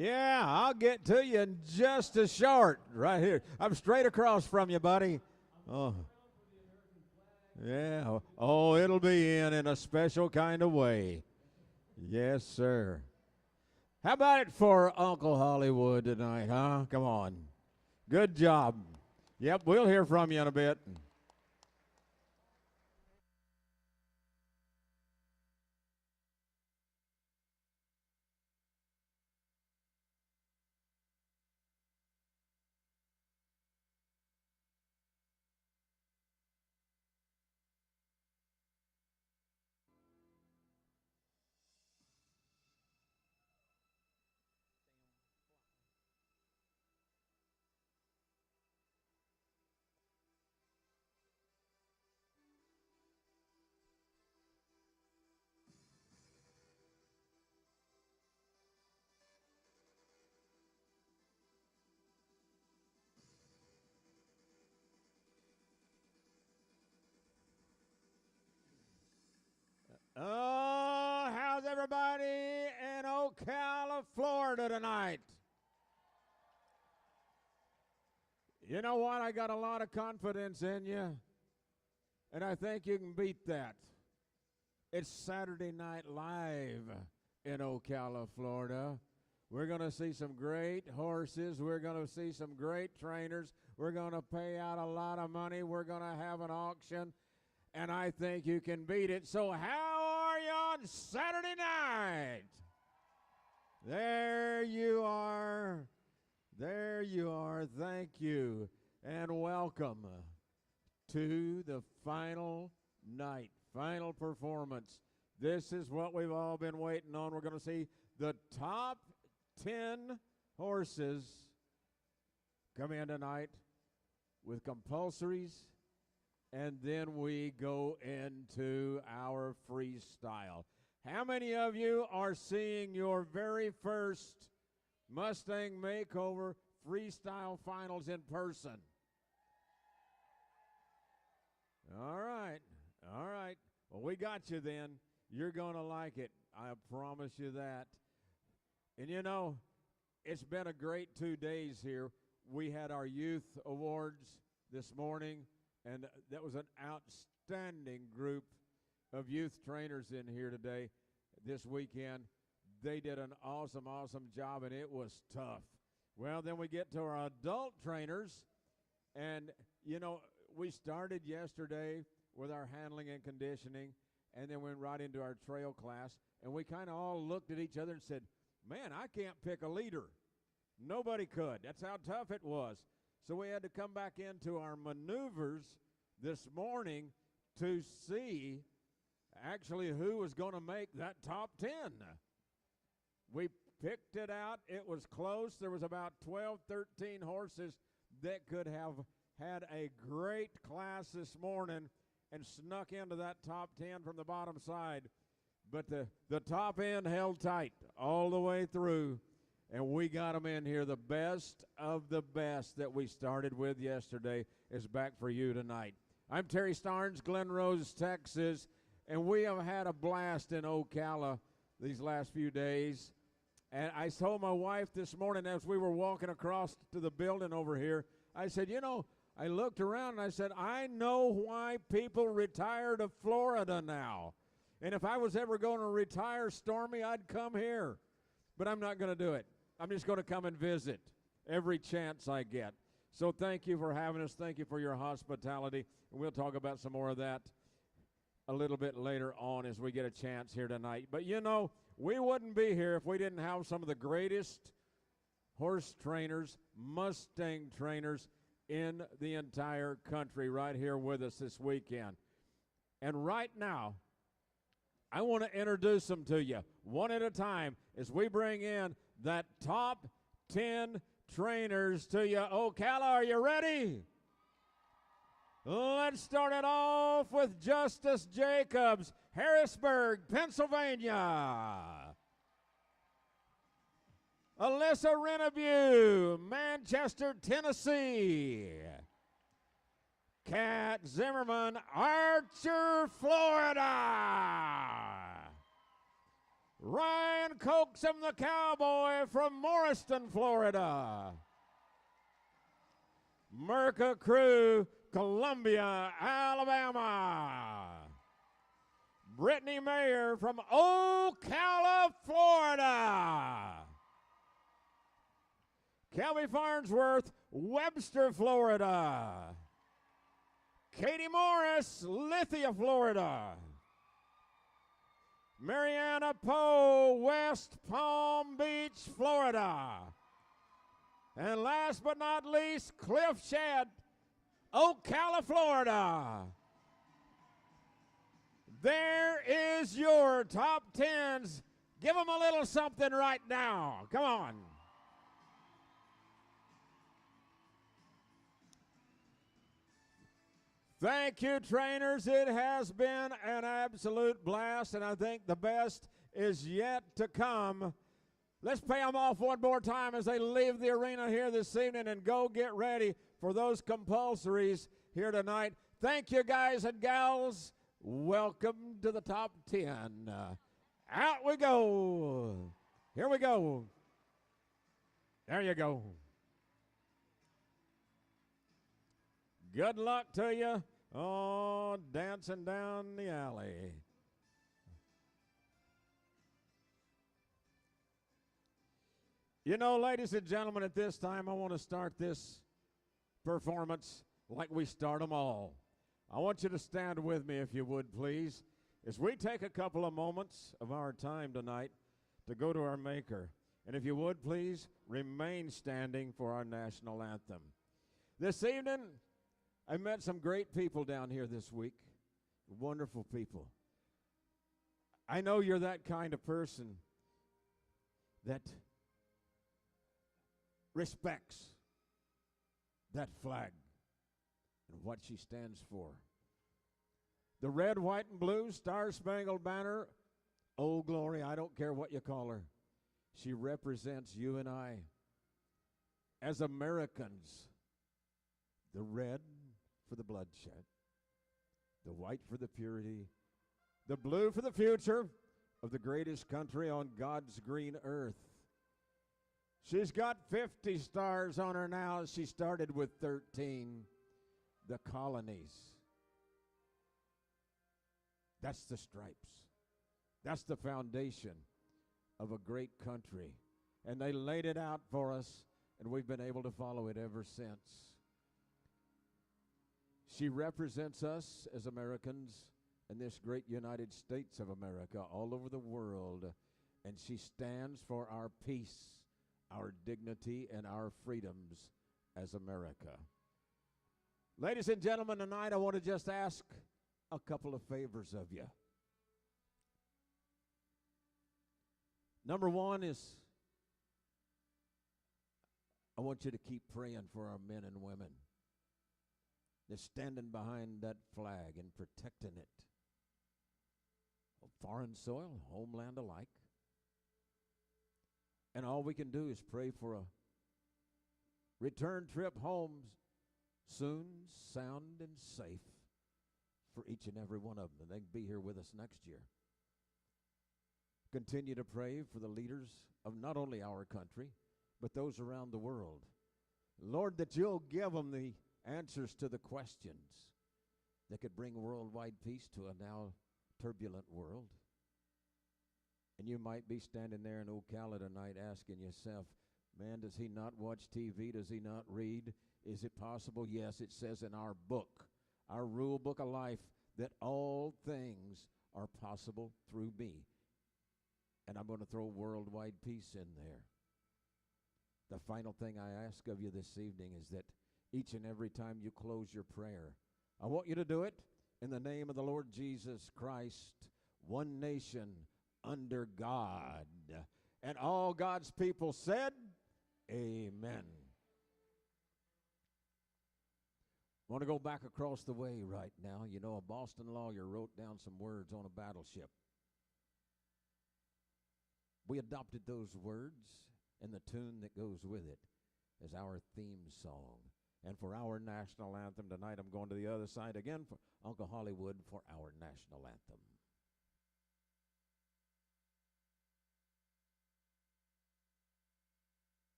Yeah, I'll get to you in just a short. Right here. I'm straight across from you, buddy. Oh. Yeah. Oh, it'll be in a special kind of way. Yes, sir. How about it for Uncle Hollywood tonight, huh? Come on. Good job. Yep, we'll hear from you in a bit. Oh, how's everybody in Ocala, Florida tonight? You know what? I got a lot of confidence in you, and I think you can beat that. It's Saturday Night Live in Ocala, Florida. We're going to see some great horses. We're going to see some great trainers. We're going to pay out a lot of money. We're going to have an auction, and I think you can beat it. So how are you on Saturday night? There you are. There you are. Thank you. And welcome to the final night, final performance. This is what we've all been waiting on. We're going to see the top 10 horses come in tonight with compulsories, and then we go into our freestyle. How many of you are seeing your very first Mustang Makeover freestyle finals in person? All right. All right. Well, we got you then. You're going to like it. I promise you that. And you know, it's been a great 2 days here. We had our youth awards this morning, and that was an outstanding group of youth trainers in here today, this weekend. They did an awesome, awesome job, and it was tough. Well, then we get to our adult trainers, and, you know, we started yesterday with our handling and conditioning, and then went right into our trail class, and we kind of all looked at each other and said, man, I can't pick a leader. Nobody could. That's how tough it was. So we had to come back into our maneuvers this morning to see actually who was going to make that top 10. We picked it out. It was close. There was about 12, 13 horses that could have had a great class this morning and snuck into that top 10 from the bottom side. But the top end held tight all the way through, and we got them in here. The best of the best that we started with yesterday is back for you tonight. I'm Terry Starnes, Glen Rose, Texas, and we have had a blast in Ocala these last few days. And I told my wife this morning as we were walking across to the building over here, I said, you know, I looked around and I said, I know why people retire to Florida now. And if I was ever going to retire, Stormy, I'd come here. But I'm not going to do it. I'm just going to come and visit every chance I get. So thank you for having us. Thank you for your hospitality. And we'll talk about some more of that a little bit later on as we get a chance here tonight. But, you know, we wouldn't be here if we didn't have some of the greatest horse trainers, Mustang trainers in the entire country right here with us this weekend. And right now, I want to introduce them to you one at a time as we bring in that top 10 trainers to you. Ocala, are you ready? Let's start it off with Justice Jacobs, Harrisburg, Pennsylvania. Alyssa Renabue, Manchester, Tennessee. Kat Zimmerman, Archer, Florida. Ryan Coaxum, the cowboy from Morriston, Florida. Merca Crew, Columbia, Alabama. Brittany Mayer from Ocala, Florida. Kelby Farnsworth, Webster, Florida. Katie Morris, Lithia, Florida. Mariana Poe, West Palm Beach, Florida. And last but not least, Cliff Shedd, Ocala, Florida. There is your top tens. Give them a little something right now. Come on. Thank you, trainers. It has been an absolute blast, and I think the best is yet to come. Let's pay them off one more time as they leave the arena here this evening and go get ready for those compulsories here tonight. Thank you, guys and gals. Welcome to the top 10. Out we go. Here we go. There you go. Good luck to you. Oh, dancing down the alley. You know, ladies and gentlemen, at this time, I want to start this performance like we start them all. I want you to stand with me, if you would, please, as we take a couple of moments of our time tonight to go to our Maker. And if you would, please, remain standing for our national anthem. This evening, I met some great people down here this week, wonderful people. I know you're that kind of person that respects that flag and what she stands for. The red, white, and blue, star-spangled banner, oh glory, I don't care what you call her. She represents you and I as Americans. The red for the bloodshed, the white for the purity, the blue for the future of the greatest country on God's green earth. She's got 50 stars on her now. She started with 13. The colonies. That's the stripes. That's the foundation of a great country. And they laid it out for us, and we've been able to follow it ever since. She represents us as Americans in this great United States of America all over the world, and she stands for our peace, our dignity, and our freedoms as America. Ladies and gentlemen, tonight I want to just ask a couple of favors of you. Number one is I want you to keep praying for our men and women. They're standing behind that flag and protecting it. Foreign soil, homeland alike. And all we can do is pray for a return trip home soon, sound, and safe for each and every one of them. And they can be here with us next year. Continue to pray for the leaders of not only our country, but those around the world. Lord, that you'll give them the answers to the questions that could bring worldwide peace to a now turbulent world. And you might be standing there in Ocala tonight asking yourself, man, does he not watch TV? Does he not read? Is it possible? Yes, it says in our book, our rule book of life, that all things are possible through me. And I'm going to throw worldwide peace in there. The final thing I ask of you this evening is that each and every time you close your prayer, I want you to do it in the name of the Lord Jesus Christ, one nation under God. And all God's people said, amen. I want to go back across the way right now. You know, a Boston lawyer wrote down some words on a battleship. We adopted those words and the tune that goes with it as our theme song. And for our national anthem tonight, I'm going to the other side again for Uncle Hollywood for our national anthem.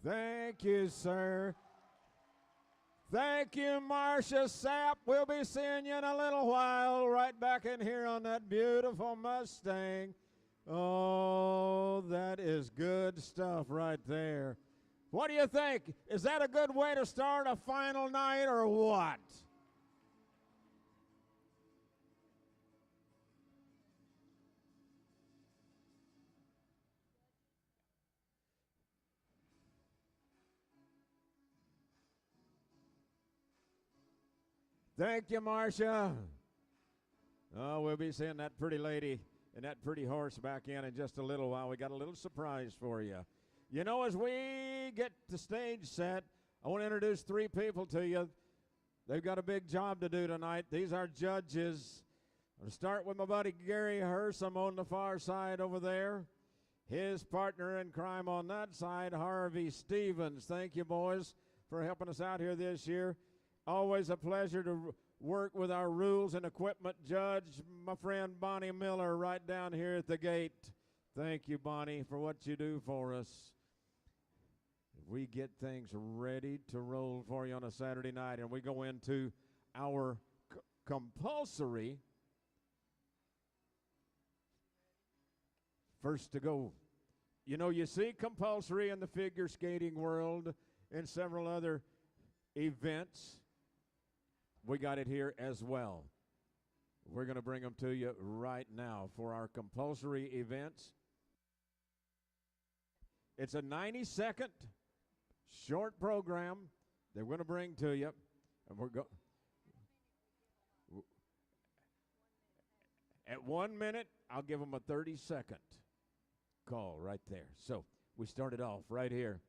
Thank you, sir. Thank you, Marcia Sapp. We'll be seeing you in a little while right back in here on that beautiful Mustang. Oh, that is good stuff right there. What do you think? Is that a good way to start a final night or what? Thank you, Marcia. Oh, we'll be seeing that pretty lady and that pretty horse back in just a little while. We got a little surprise for you. You know, as we get the stage set, I want to introduce three people to you. They've got a big job to do tonight. These are judges. I'm going to start with my buddy Gary Hersom on the far side over there. His partner in crime on that side, Harvey Stevens. Thank you, boys, for helping us out here this year. Always a pleasure to work with our rules and equipment judge, my friend Bonnie Miller, right down here at the gate. Thank you, Bonnie, for what you do for us. We get things ready to roll for you on a Saturday night, and we go into our compulsory first to go. You know, you see compulsory in the figure skating world and several other events. We got it here as well. We're going to bring them to you right now for our compulsory events. It's a 90-second short program that we're going to bring to you. And we're going at 1 minute, I'll give them a 30-second call right there. So we started off right here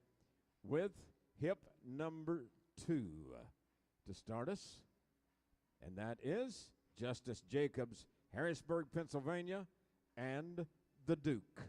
with hip number 2 to start us. And that is Justice Jacobs, Harrisburg, Pennsylvania, and the Duke.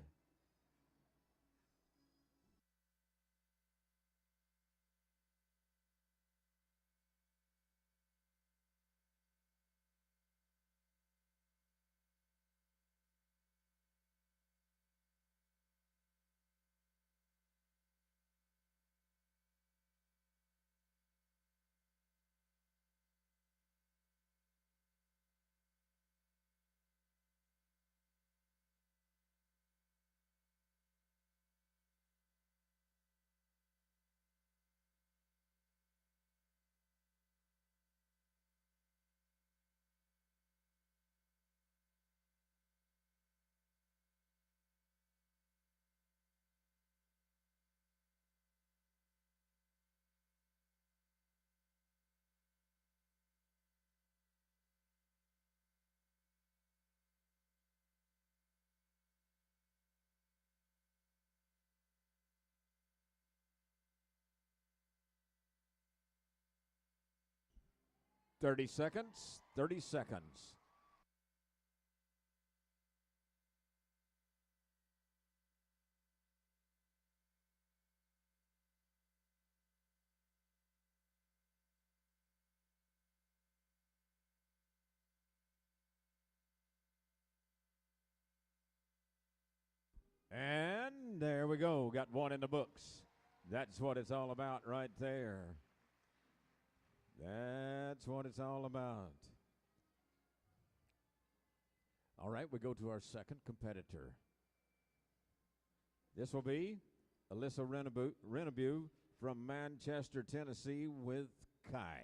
Thirty seconds. 30 seconds. And there we go. Got one in the books. That's what it's all about right there. That's what it's all about. All right, we go to our second competitor. This will be Alyssa Renabue from Manchester, Tennessee with Kai.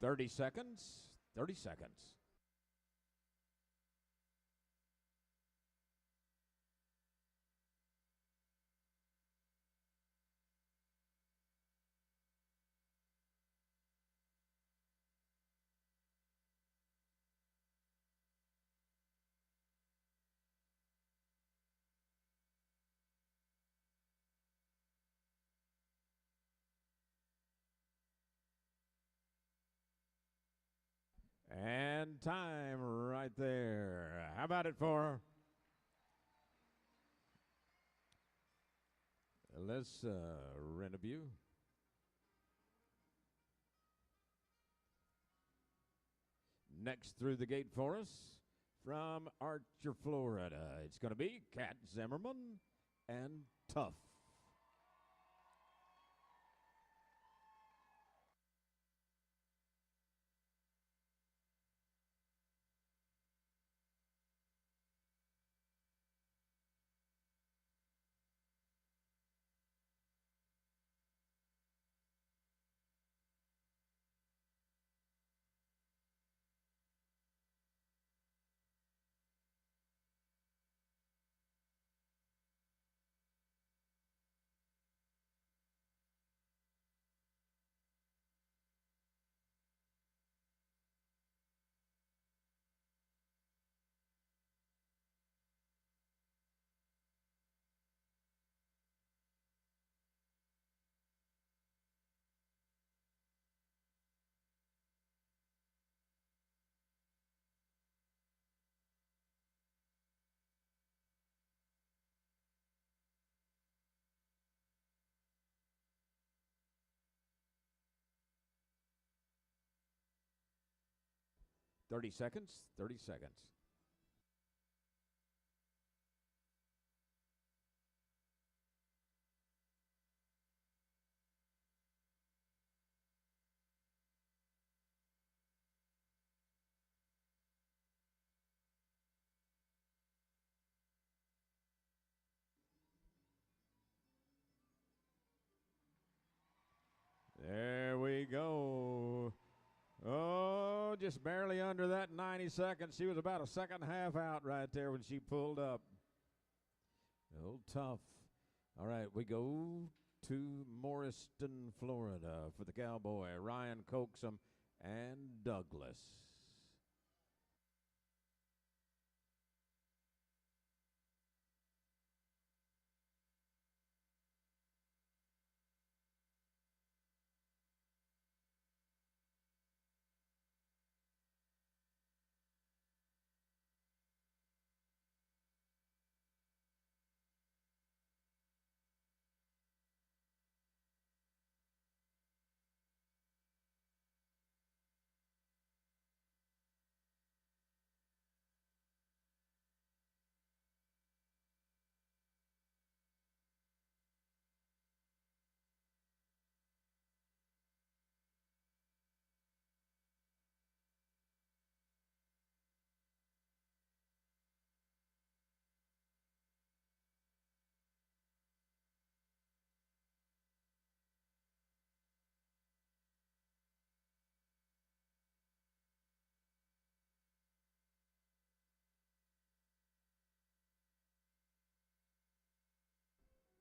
30 seconds. 30 seconds. And time right there. How about it for? Let's rent a view. Next through the gate for us from Archer, Florida, it's going to be Kat Zimmerman and Tough. Thirty seconds. 30 seconds. There we go. Oh, just barely under that 90 seconds. She was about a second and a half out right there when she pulled up. Oh, Tough. All right, we go to Morriston, Florida for the Cowboy, Ryan Coaxum and Douglas.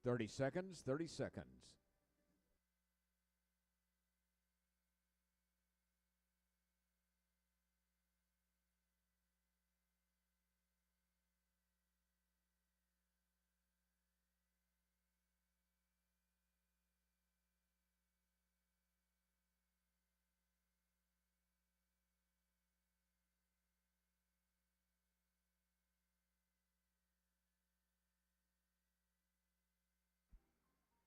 Thirty seconds. 30 seconds.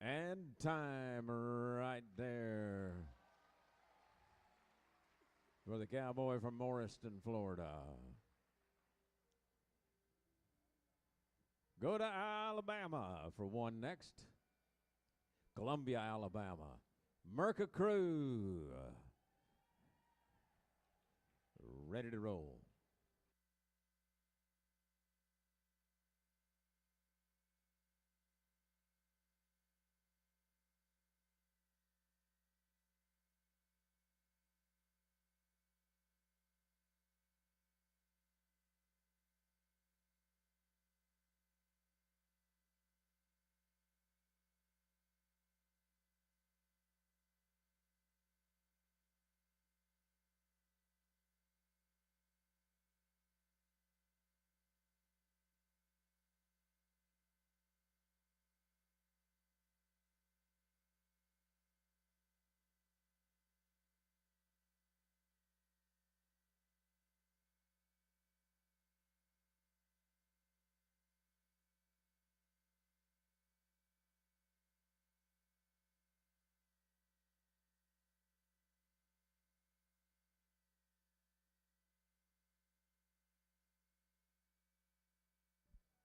And time right there for the Cowboy from Morriston, Florida. Go to Alabama for one next. Columbia, Alabama. Merca Crew. Ready to roll.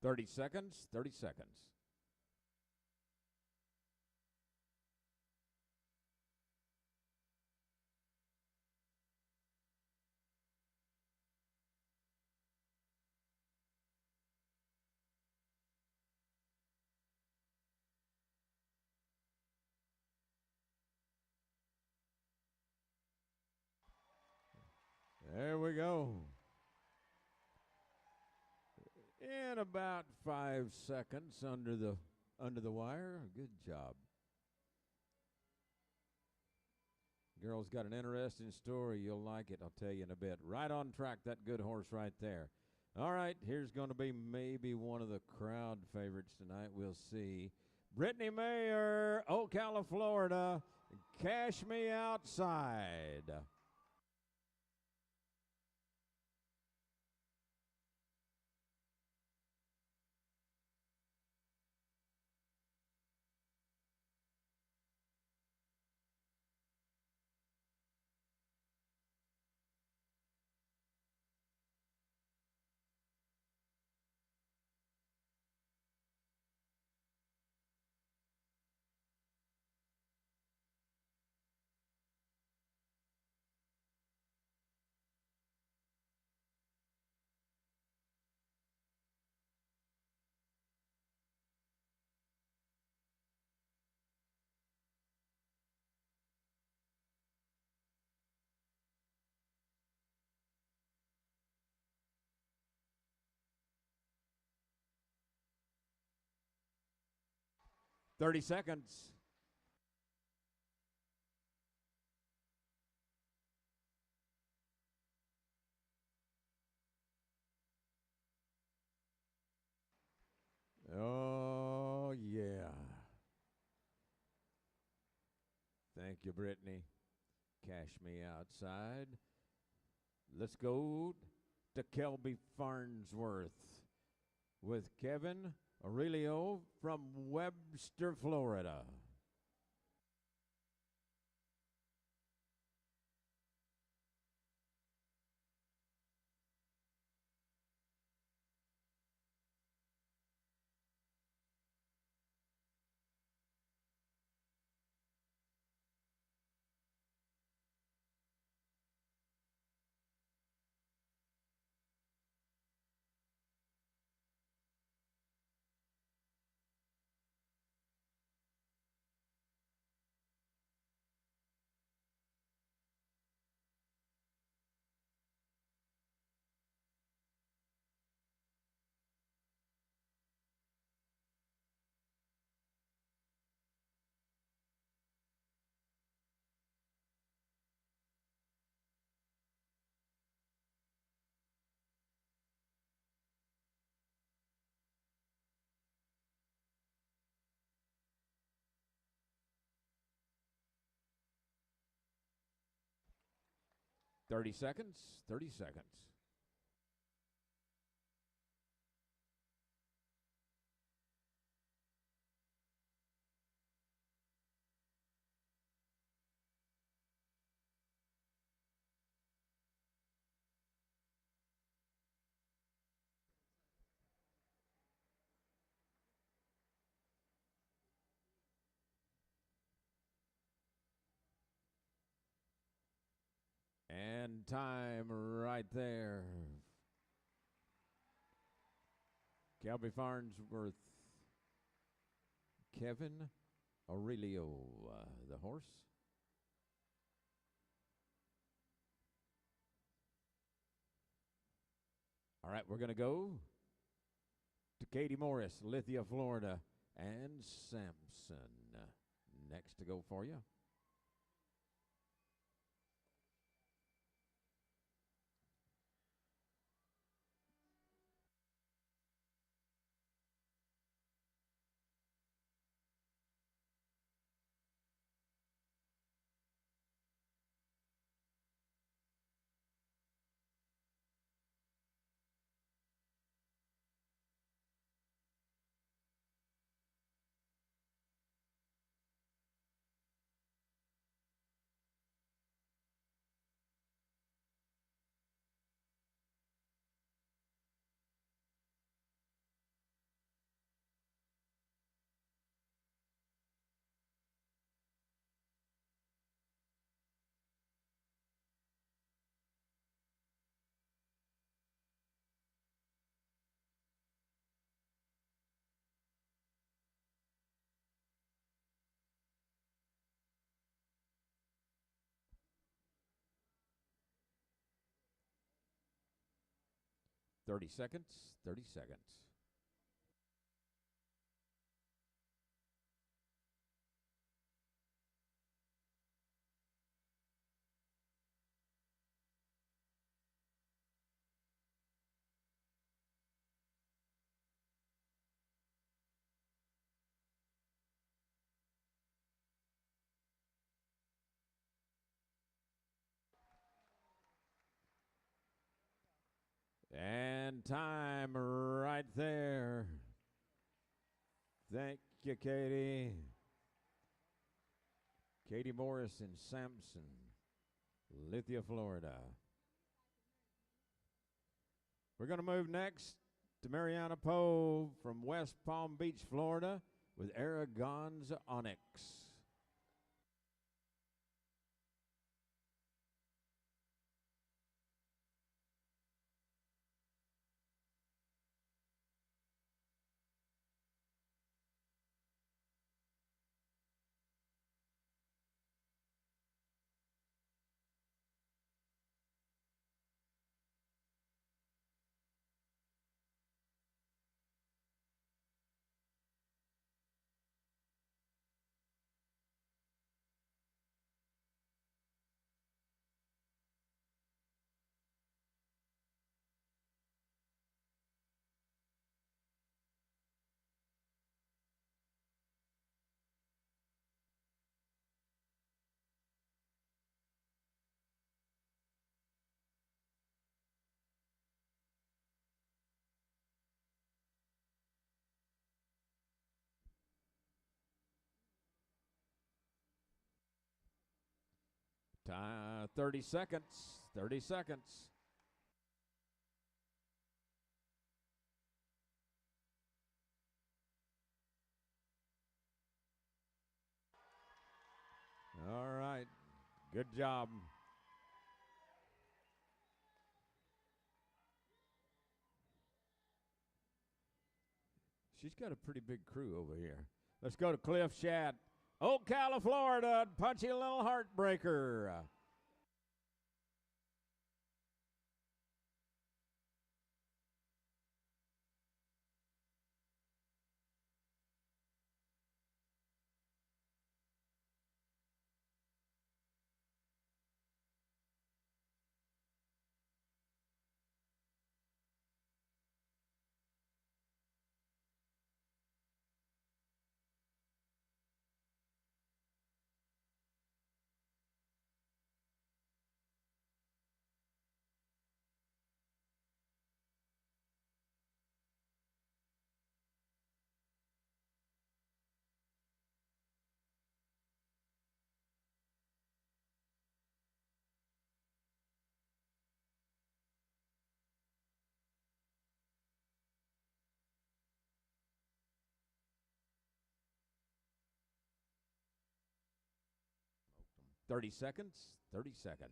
30 seconds, 30 seconds. There we go. In about 5 seconds under the wire. Good job. Girl's got an interesting story. You'll like it. I'll tell you in a bit. Right on track, that good horse right there. All right, here's going to be maybe one of the crowd favorites tonight. We'll see. Brittany Mayer, Ocala, Florida. Cash Me Outside. Thirty seconds. Oh, yeah. Thank you, Brittany. Cash Me Outside. Let's go to Kelby Farnsworth with Kevin Aurelio from Webster, Florida. Thirty seconds. 30 seconds. And time right there. Kelby Farnsworth, Kevin Aurelio, the horse. All right, we're going to go to Katie Morris, Lithia, Florida, and Sampson next to go for you. 30 seconds, 30 seconds. And time right there. Thank you, Katie. Katie Morris in Sampson, Lithia, Florida. We're going to move next to Mariana Poe from West Palm Beach, Florida, with Aragon's Onyx. Time, 30 seconds, 30 seconds. All right, good job. She's got a pretty big crew over here. Let's go to Cliff Shad, Ocala, Florida, punchy little heartbreaker. Thirty seconds, 30 seconds.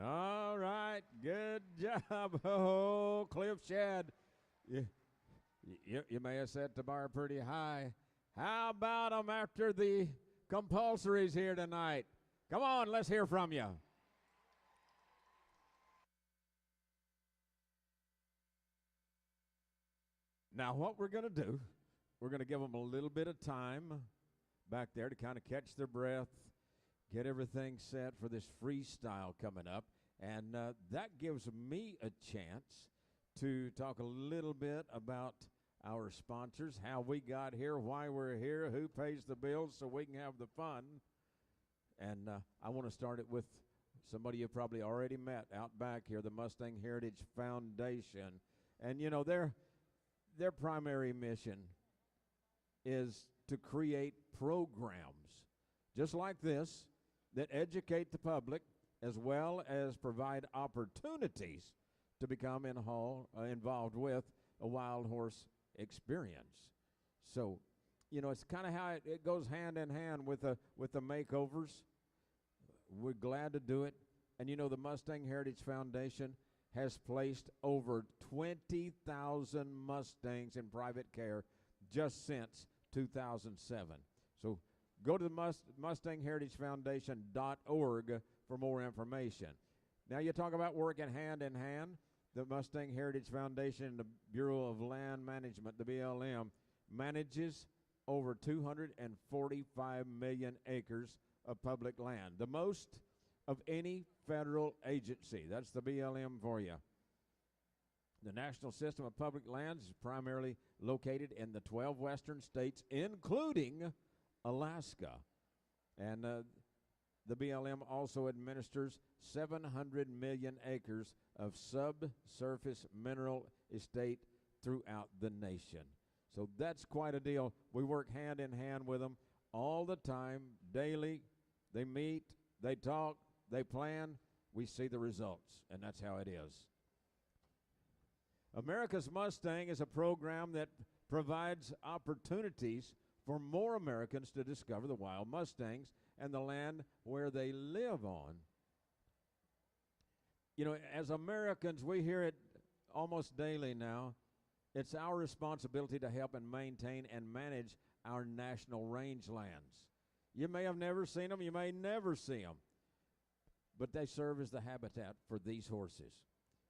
All right, good job. Oh, Cliff Shad. You may have set the bar pretty high. How about them after the compulsories here tonight? Come on, let's hear from you. Now, what we're going to do, we're going to give them a little bit of time back there to kind of catch their breath, get everything set for this freestyle coming up. And that gives me a chance to talk a little bit about our sponsors, how we got here, why we're here, who pays the bills so we can have the fun. And I want to start it with somebody you probably already met out back here, the Mustang Heritage Foundation. And, you know, their primary mission is to create programs just like this that educate the public as well as provide opportunities to become involved with a wild horse experience. So, you know, it's kind of how it goes hand in hand with the makeovers. We're glad to do it. And you know, the Mustang Heritage Foundation has placed over 20,000 Mustangs in private care just since 2007. So go to the MustangHeritageFoundation.org for more information. Now you talk about working hand in hand. The Mustang Heritage Foundation and the Bureau of Land Management, the BLM, manages over 245 million acres of public land, the most of any federal agency. That's the BLM for you. The National System of Public Lands is primarily located in the 12 western states, including Alaska. And the BLM also administers 700 million acres of subsurface mineral estate throughout the nation. So that's quite a deal. We work hand in hand with them all the time, daily. They meet, they talk, they plan. We see the results, and that's how it is. America's Mustang is a program that provides opportunities for more Americans to discover the wild Mustangs and the land where they live on. You know, as Americans, we hear it almost daily now. It's our responsibility to help and maintain and manage our national rangelands. You may have never seen them, you may never see them, but they serve as the habitat for these horses,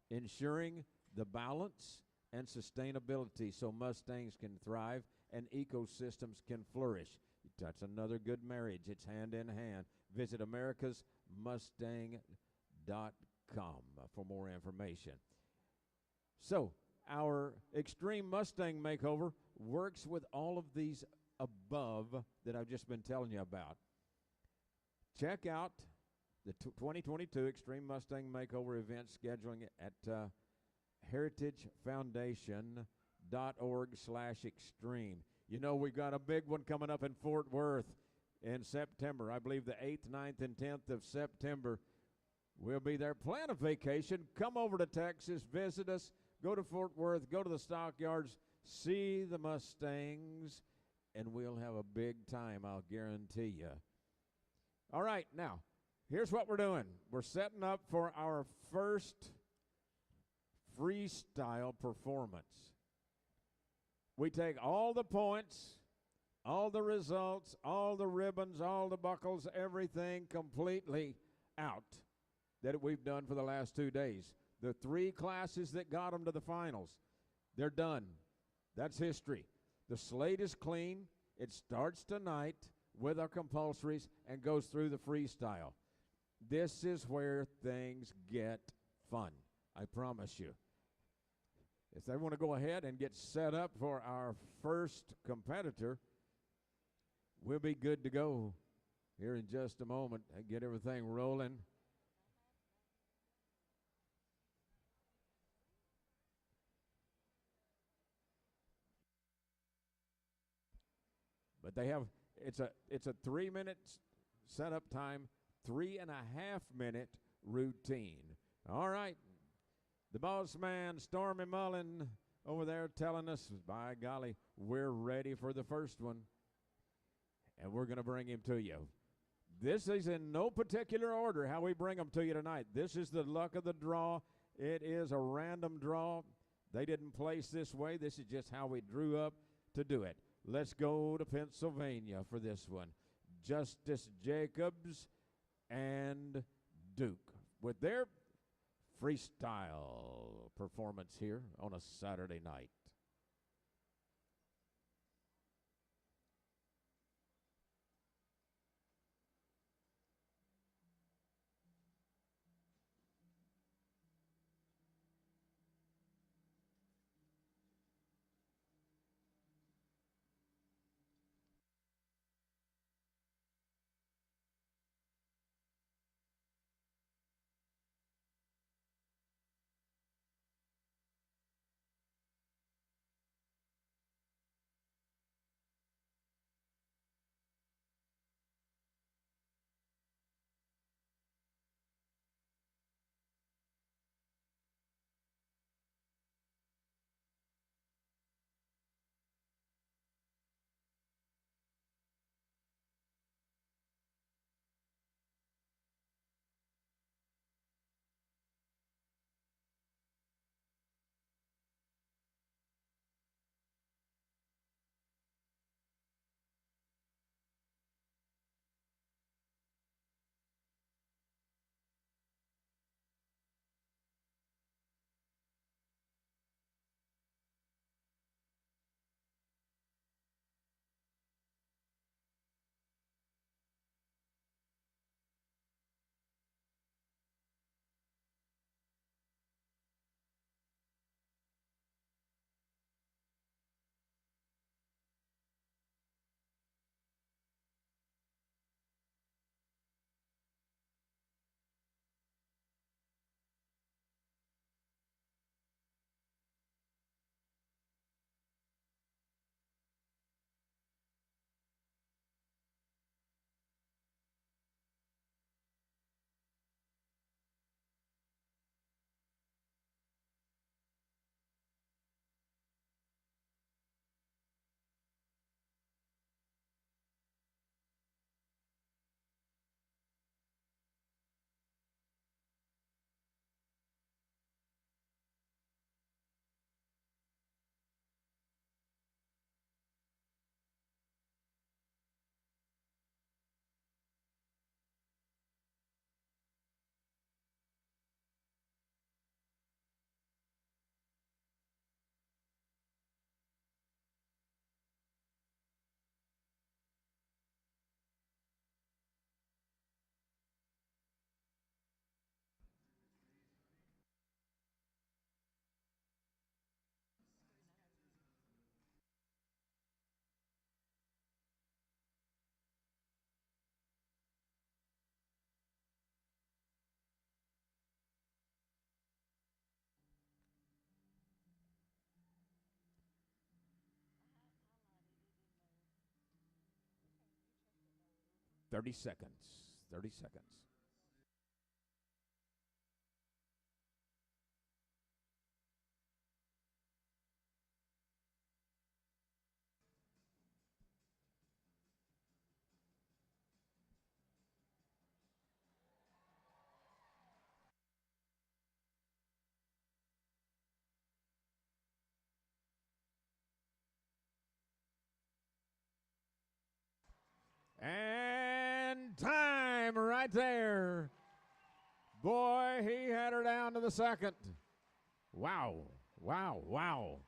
ensuring the balance and sustainability so Mustangs can thrive and ecosystems can flourish. That's another good marriage. It's hand in hand. Visit americasmustang.com for more information. So, our Extreme Mustang Makeover works with all of these above that I've just been telling you about. Check out the 2022 Extreme Mustang Makeover event scheduling at heritagefoundation.org/extreme. You know, we've got a big one coming up in Fort Worth in September. I believe the 8th, 9th, and 10th of September. We'll be there. Plan a vacation. Come over to Texas. Visit us. Go to Fort Worth. Go to the stockyards. See the Mustangs. And we'll have a big time, I'll guarantee you. All right, now, here's what we're doing. We're setting up for our first freestyle performance. We take all the points, all the results, all the ribbons, all the buckles, everything completely out that we've done for the last 2 days. The 3 classes that got them to the finals, they're done. That's history. The slate is clean. It starts tonight with our compulsories and goes through the freestyle. This is where things get fun, I promise you. If they want to go ahead and get set up for our first competitor, we'll be good to go here in just a moment and get everything rolling. But they have, it's a 3-minute setup time, 3.5-minute routine. All right. The boss man, Stormy Mullen, over there telling us, by golly, we're ready for the first one. And we're going to bring him to you. This is in no particular order how we bring them to you tonight. This is the luck of the draw. It is a random draw. They didn't place this way. This is just how we drew up to do it. Let's go to Pennsylvania for this one. Justice Jacobs and Duke with their freestyle performance here on a Saturday night. 30 seconds. 30 seconds. And time right there. Boy, he had her down to the second. Wow, wow, wow.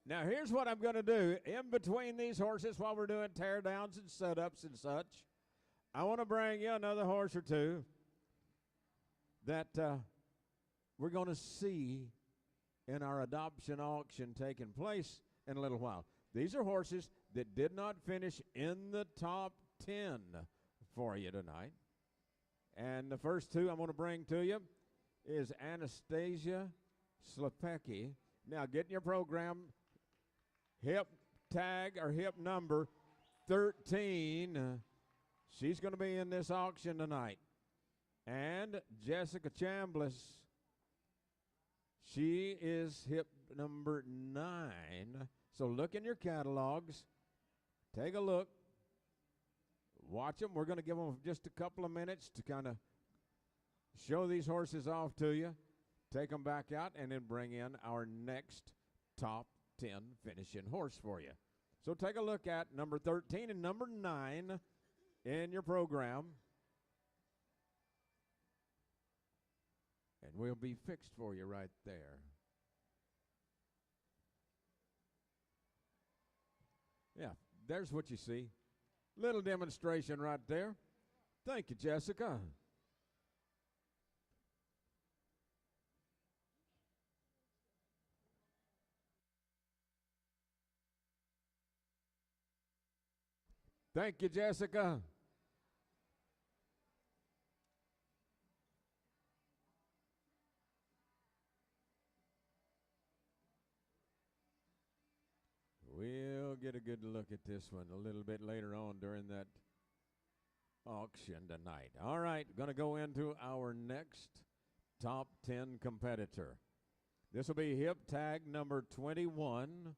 Now, here's what I'm going to do. In between these horses, while we're doing teardowns and setups and such, I want to bring you another horse or two that we're going to see in our adoption auction taking place in a little while. These are horses that did not finish in the top 10 for you tonight. And the first two I'm going to bring to you is Anastasia Slepecki. Now, get in your program, hip tag or hip number 13. She's going to be in this auction tonight. And Jessica Chambliss, she is hip number 9. So look in your catalogs. Take a look. Watch them. We're going to give them just a couple of minutes to kind of show these horses off to you. Take them back out and then bring in our next top 10 finishing horse for you. So take a look at number 13 and number 9 in your program. And we'll be fixed for you right there. Yeah, there's what you see. Little demonstration right there. Thank you, Jessica. Thank you, Jessica. We'll get a good look at this one a little bit later on during that auction tonight. All right, going to go into our next top 10 competitor. This will be hip tag number 21.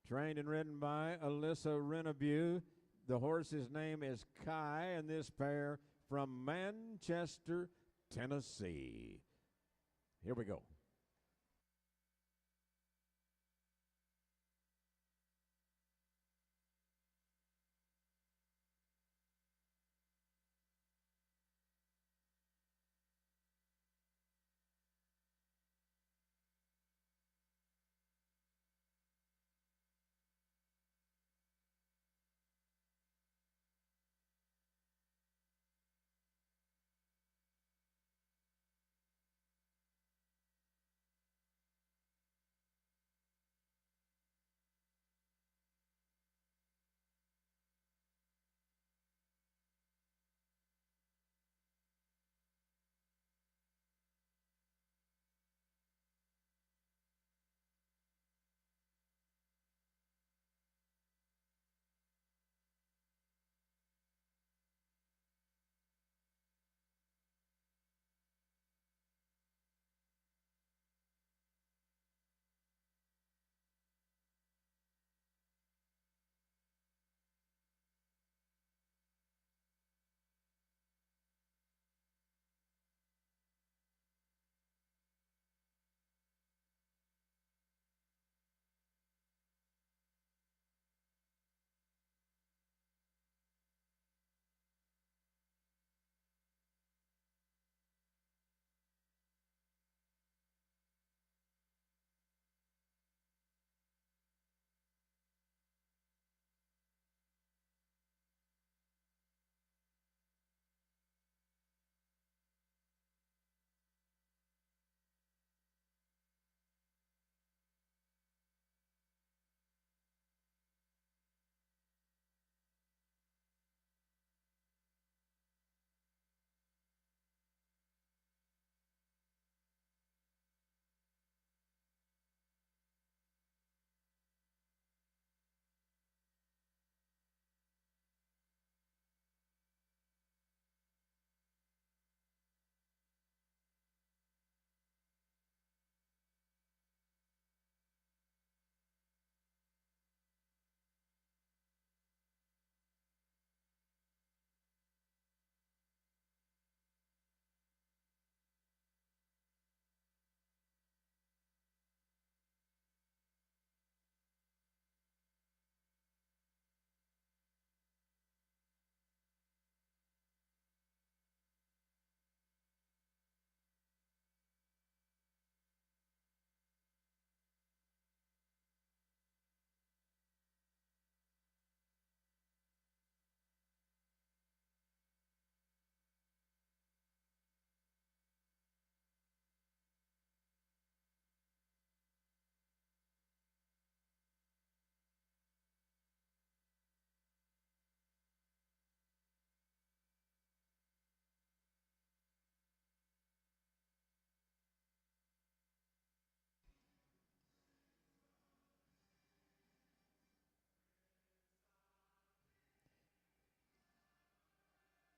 Trained and ridden by Alyssa Renabue. The horse's name is Kai, and this pair from Manchester, Tennessee. Here we go.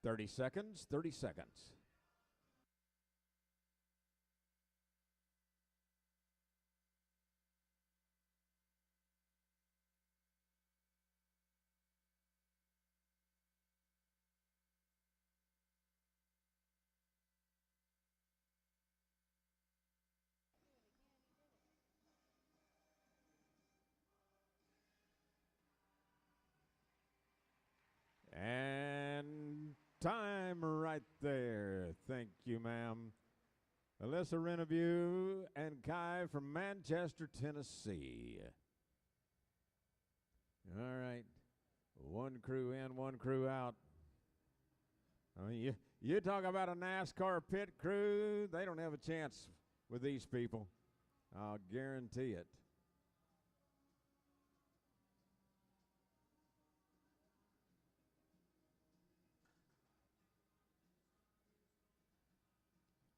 30 seconds, 30 seconds. And time right there. Thank you, ma'am. Alyssa Renevue and Kai from Manchester, Tennessee. All right. One crew in, one crew out. I mean, you talk about a NASCAR pit crew, they don't have a chance with these people. I'll guarantee it.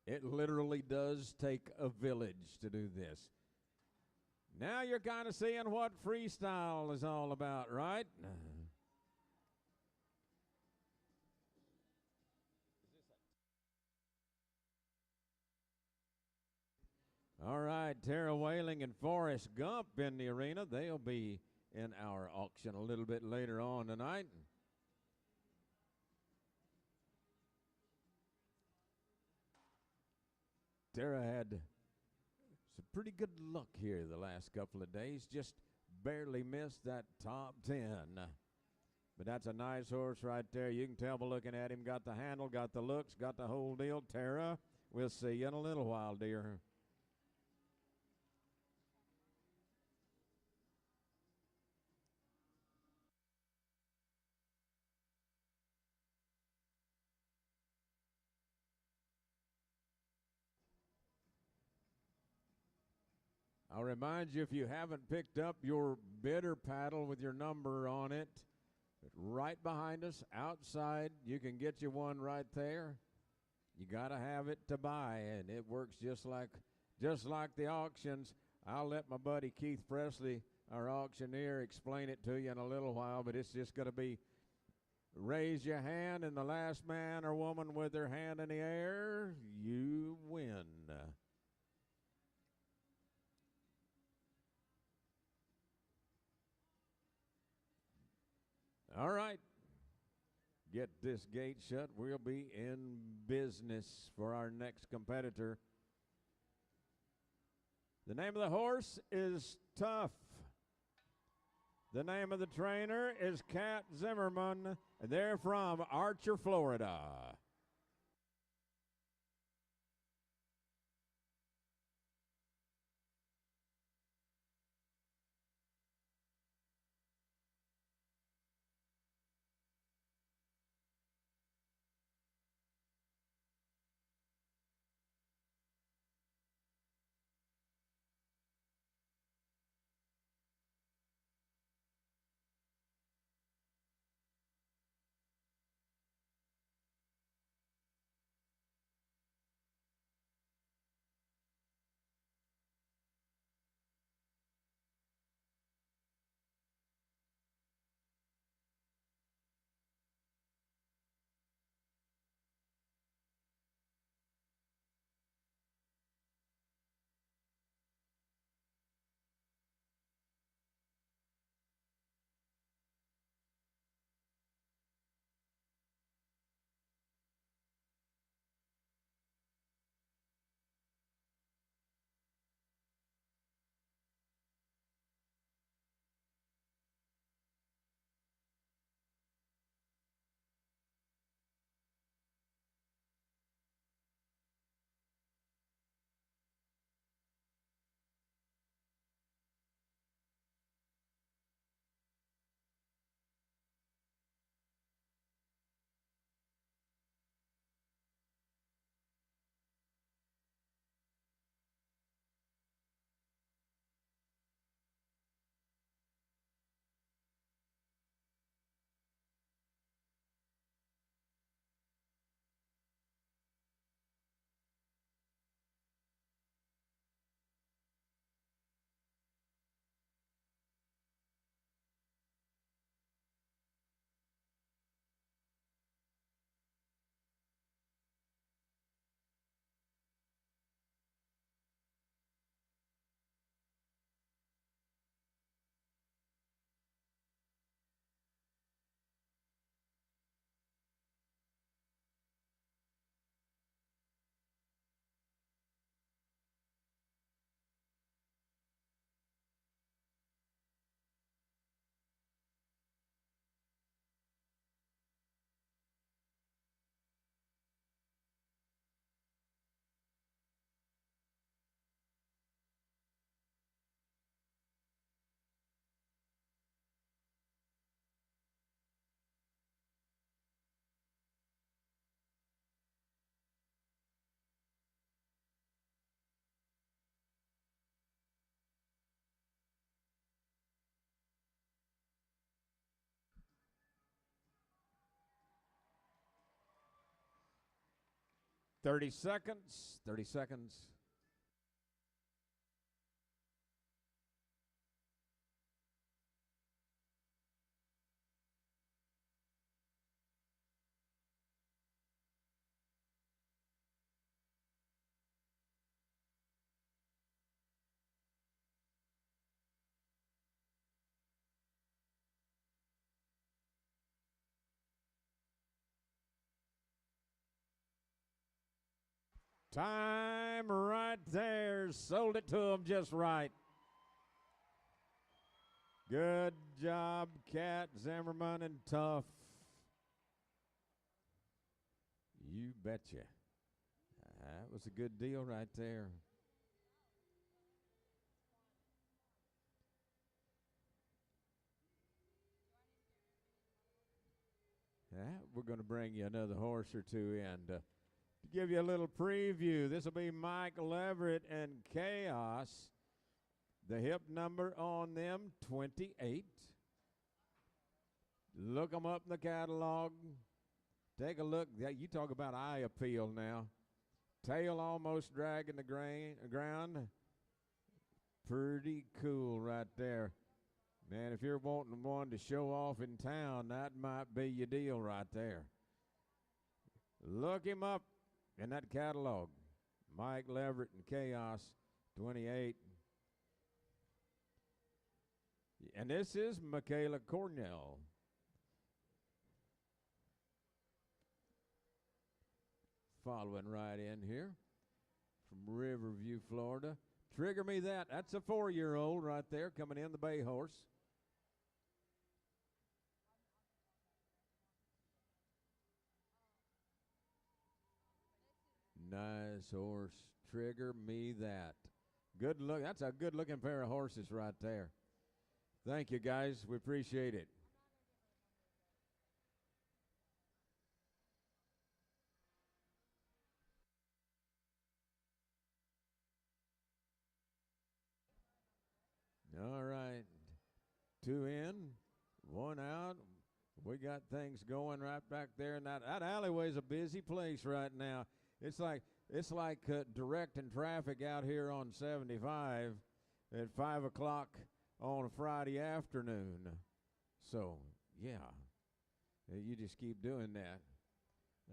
It literally does take a village to do this. Now you're kind of seeing what freestyle is all about, right? All right, Tara Whaling and Forrest Gump in the arena. They'll be in our auction a little bit later on tonight. Tara had some pretty good luck here the last couple of days. Just barely missed that top 10. But that's a nice horse right there. You can tell by looking at him. Got the handle, got the looks, got the whole deal. Tara, we'll see you in a little while, dear. I'll remind you, if you haven't picked up your bidder paddle with your number on it, right behind us, outside, you can get you one right there. You got to have it to buy, and it works just like the auctions. I'll let my buddy Keith Presley, our auctioneer, explain it to you in a little while, but it's just going to be raise your hand, and the last man or woman with their hand in the air, you win. All right. Get this gate shut. We'll be in business for our next competitor. The name of the horse is Tough. The name of the trainer is Cat Zimmerman, and they're from Archer, Florida. 30 seconds. 30 seconds. Time right there. Sold it to him just right. Good job, Cat, Zimmerman, and Tough. You betcha. That was a good deal right there. Yeah, we're going to bring you another horse or two in. To give you a little preview, this will be Mike Leverett and Chaos. The hip number on them, 28. Look them up in the catalog. Take a look. You talk about eye appeal now. Tail almost dragging the ground. Pretty cool right there. Man, if you're wanting one to show off in town, that might be your deal right there. Look him up in that catalog. Mike Leverett and Chaos, 28. And this is Michaela Cornell. Following right in here from Riverview, Florida. Trigger Me That. That's a 4-year-old right there coming in, the bay horse. Nice horse. Trigger Me That. Good look. That's a good looking pair of horses right there. Thank you, guys. We appreciate it. All right. 2 in, 1 out. We got things going right back there, and that alleyway's a busy place right now. It's like directing traffic out here on 75 at 5 o'clock on a Friday afternoon. So yeah, you just keep doing that.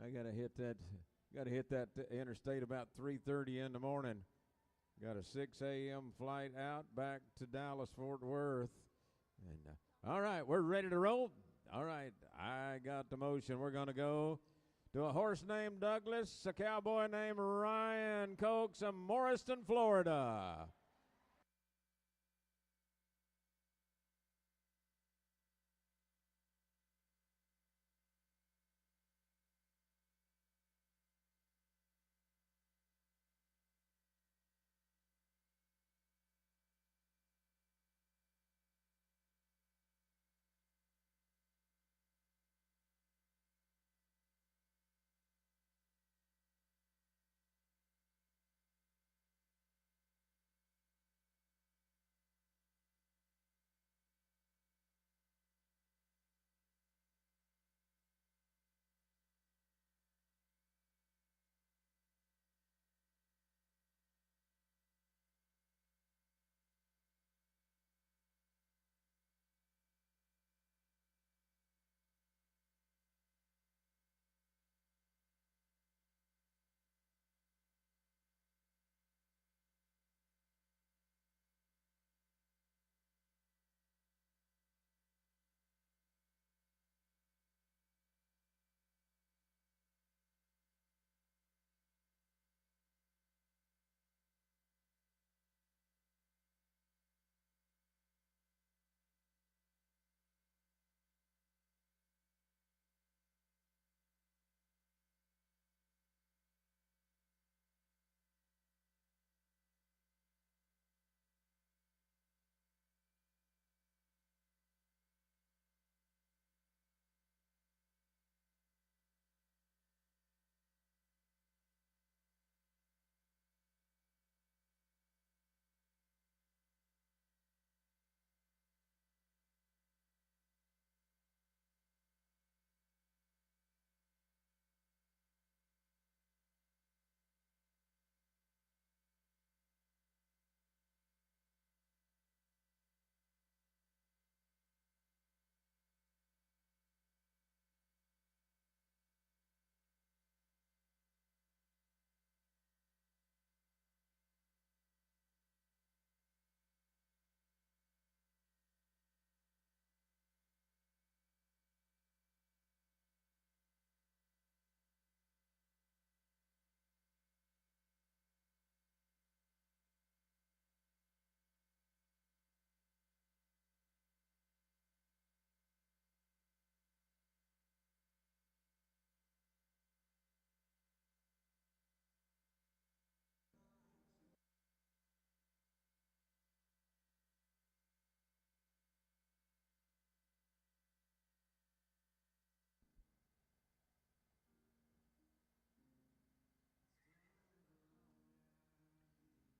I gotta hit that interstate about 3:30 in the morning. Got a 6 a.m. flight out back to Dallas Fort Worth. And all right, we're ready to roll. All right, I got the motion. We're going to go to a horse named Douglas, a cowboy named Ryan Cokes of Morriston, Florida.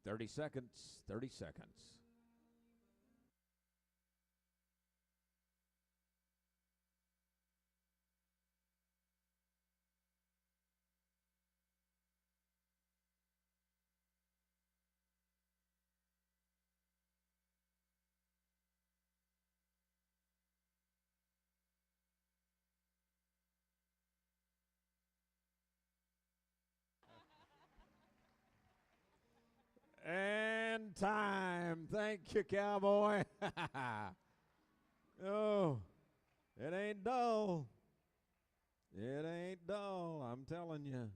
30 seconds, 30 seconds. And time. Thank you, cowboy. Oh, it ain't dull. It ain't dull. I'm telling you.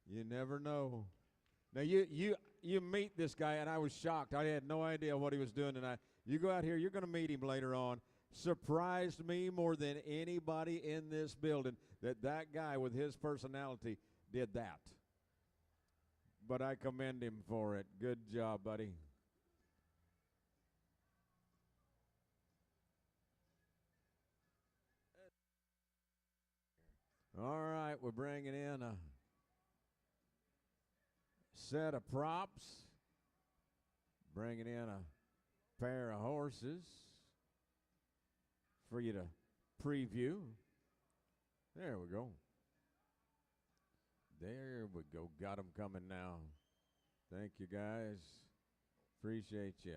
You never know. Now you meet this guy, and I was shocked. I had no idea what he was doing tonight. You go out here, you're going to meet him later on. Surprised me more than anybody in this building that guy with his personality did that. But I commend him for it. Good job, buddy. All right, we're bringing in a set of props, bringing in a pair of horses for you to preview. There we go. There we go. Got them coming now. Thank you, guys. Appreciate you.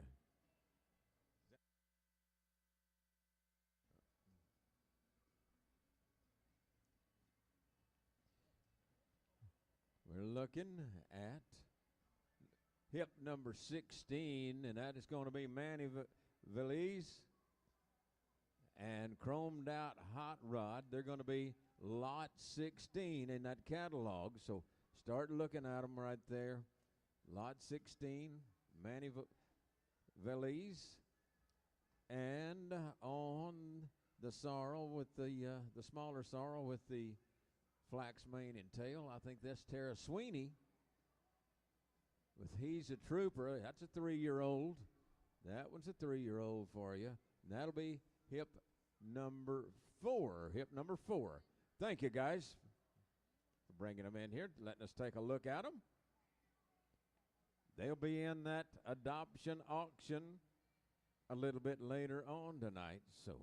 We're looking at hip number 16, and that is going to be Manny Valise and chromed out hot rod. They're going to be lot 16 in that catalog, so start looking at them right there. Lot 16, Manny Valise, and on the sorrel with the smaller sorrel with the flax mane and tail, I think that's Tara Sweeney with He's a Trooper. That's a 3-year-old. That one's a 3-year-old for you. And that'll be hip number 4. Hip number 4. Thank you, guys, for bringing them in here, letting us take a look at them. They'll be in that adoption auction a little bit later on tonight, so.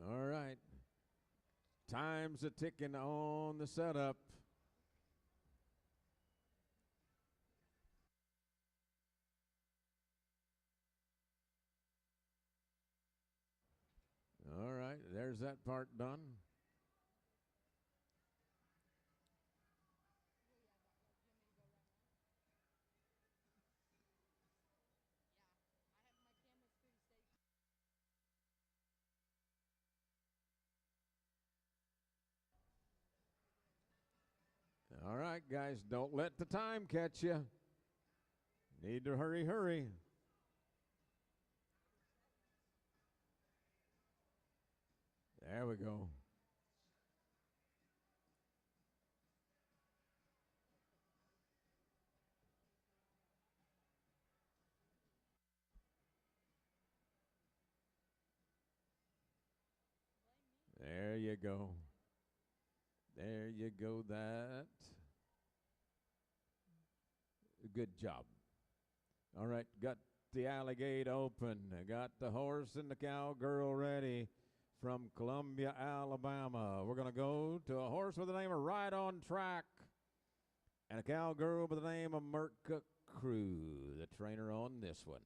All right. Time's a ticking on the setup. All right, there's that part done. All right, guys, don't let the time catch you. Need to hurry, hurry. There we go. There you go. There you go, that. Good job. All right, got the alley gate open. Got the horse and the cowgirl ready from Columbia, Alabama. We're going to go to a horse with the name of Right on Track and a cowgirl by the name of Merca Crew, the trainer on this one.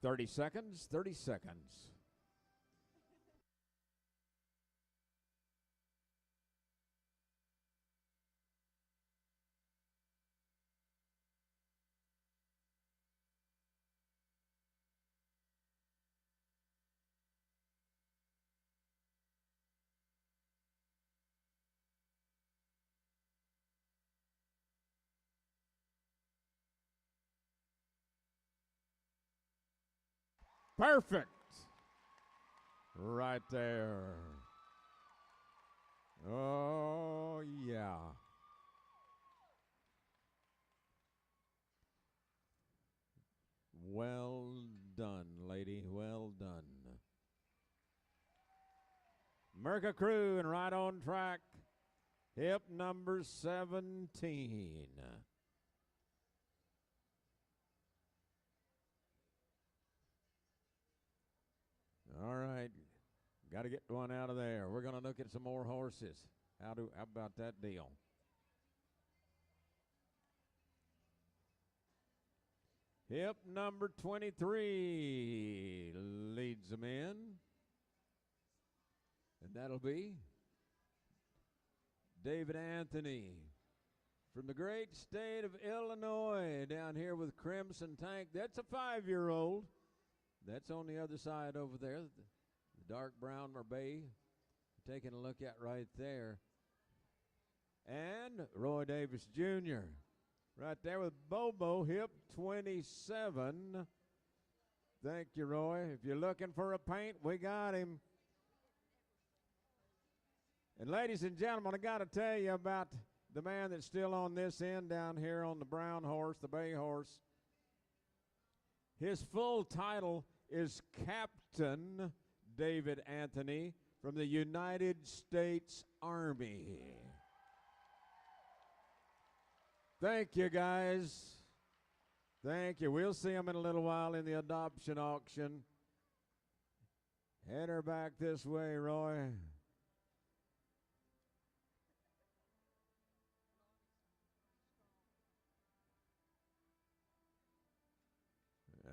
30 seconds, 30 seconds. Perfect. Right there. Oh, yeah. Well done, lady. Well done. Merca Crew and right on track. Hip number 17. All right. Got to get one out of there. We're going to look at some more horses. How about that deal? Hip number 23 leads them in. And that'll be David Anthony from the great state of Illinois down here with Crimson Tank. That's a 5-year-old. That's on the other side over there, the dark brown Merbe. Taking a look at right there. And Roy Davis Jr. right there with Bobo, hip 27. Thank you, Roy. If you're looking for a paint, we got him. And ladies and gentlemen, I got to tell you about the man that's still on this end down here on the brown horse, the bay horse. His full title is Captain David Anthony from the United States Army. Thank you, guys. Thank you. We'll see him in a little while in the adoption auction. Head her back this way, Roy.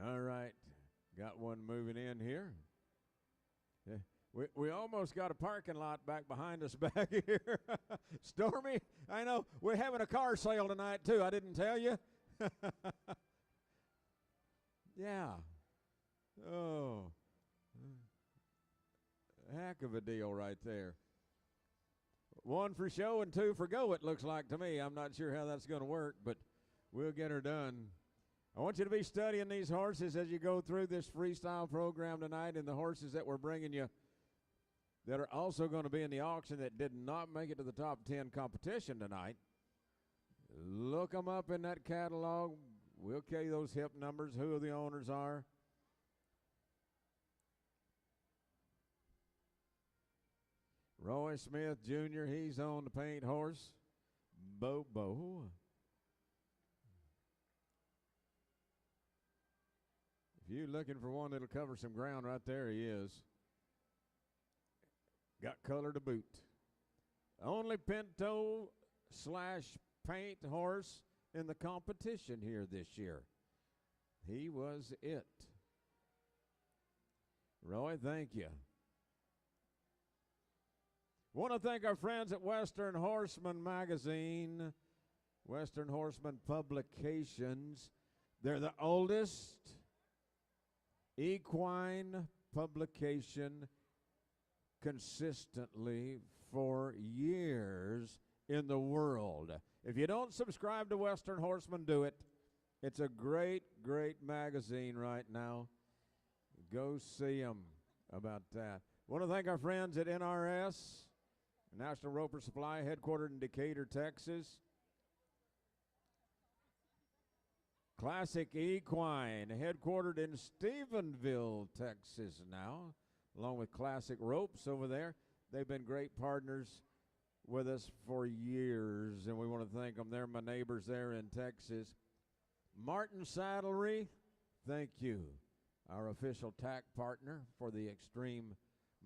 All right. Got one moving in here. Yeah. We almost got a parking lot back behind us back here. Stormy, I know. We're having a car sale tonight, too. I didn't tell you. Yeah. Oh. Heck of a deal right there. 1 for show and 2 for go, it looks like to me. I'm not sure how that's going to work, but we'll get her done. I want you to be studying these horses as you go through this freestyle program tonight, and the horses that we're bringing you that are also going to be in the auction that did not make it to the top 10 competition tonight. Look them up in that catalog. We'll carry those hip numbers, who the owners are. Roy Smith Jr., he's on the paint horse. Bobo. If you're looking for one that'll cover some ground, right there he is. Got color to boot. Only Pinto / paint horse in the competition here this year. He was it. Roy, thank you. Want to thank our friends at Western Horseman Magazine, Western Horseman Publications. They're the oldest equine publication consistently for years in the world. If you don't subscribe to Western Horseman, do it. It's a great, great magazine right now. Go see them about that. Want to thank our friends at NRS, National Roper Supply, headquartered in Decatur, Texas. Classic Equine, headquartered in Stephenville, Texas now, along with Classic Ropes over there. They've been great partners with us for years, and we want to thank them. They're my neighbors there in Texas. Martin Saddlery, thank you. Our official tack partner for the Extreme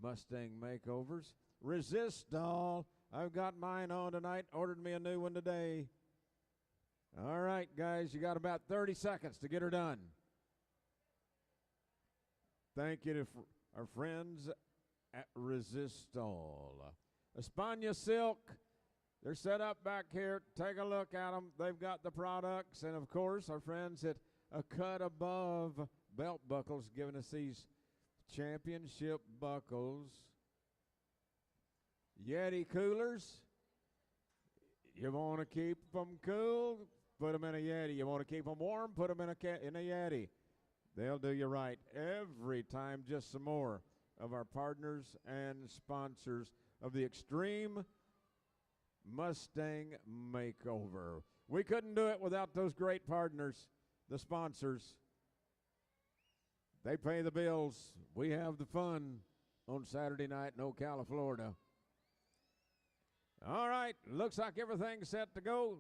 Mustang Makeovers. Resistol, I've got mine on tonight, ordered me a new one today. All right, guys, you got about 30 seconds to get her done. Thank you to our friends at Resistol. Espana Silk, they're set up back here. Take a look at them. They've got the products. And, of course, our friends at A Cut Above Belt Buckles giving us these championship buckles. Yeti coolers. You want to keep them cool, put them in a Yeti. You want to keep them warm, put them in a Yeti. They'll do you right every time. Just some more of our partners and sponsors of the Extreme Mustang Makeover. We couldn't do it without those great partners, the sponsors. They pay the bills. We have the fun on Saturday night in Ocala, Florida. All right, looks like everything's set to go.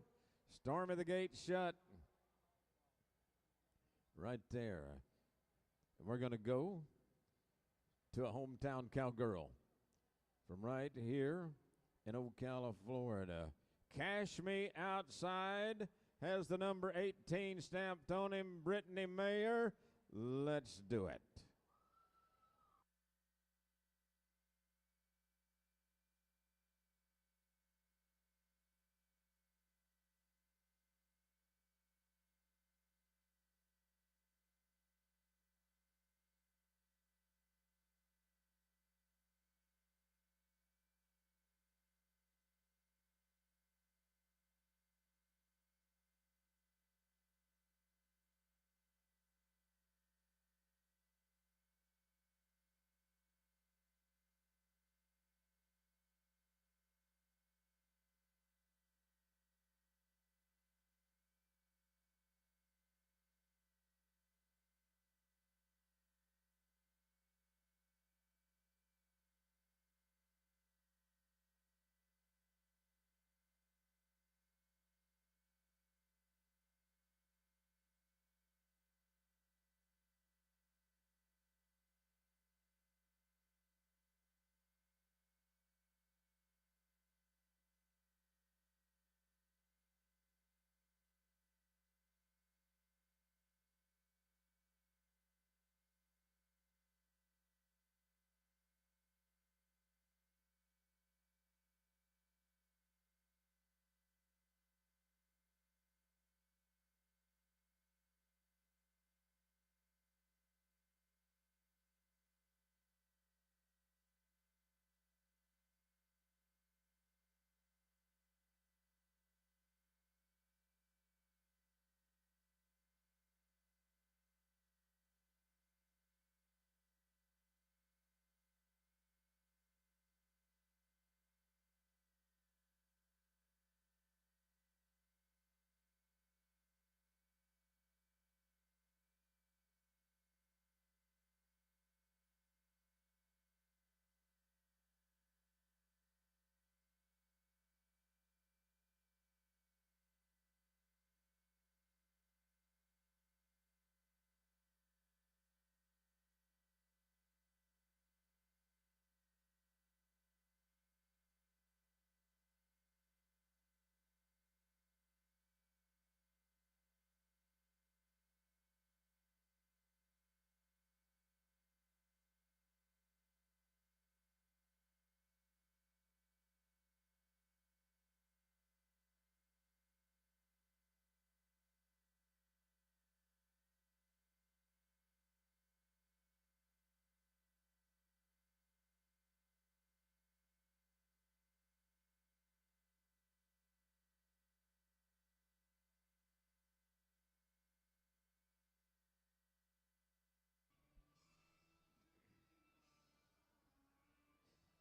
Stormy the gate shut. Right there. And we're going to go to a hometown cowgirl from right here in Ocala, Florida. Cash Me Outside has the number 18 stamped on him, Brittany Mayer. Let's do it.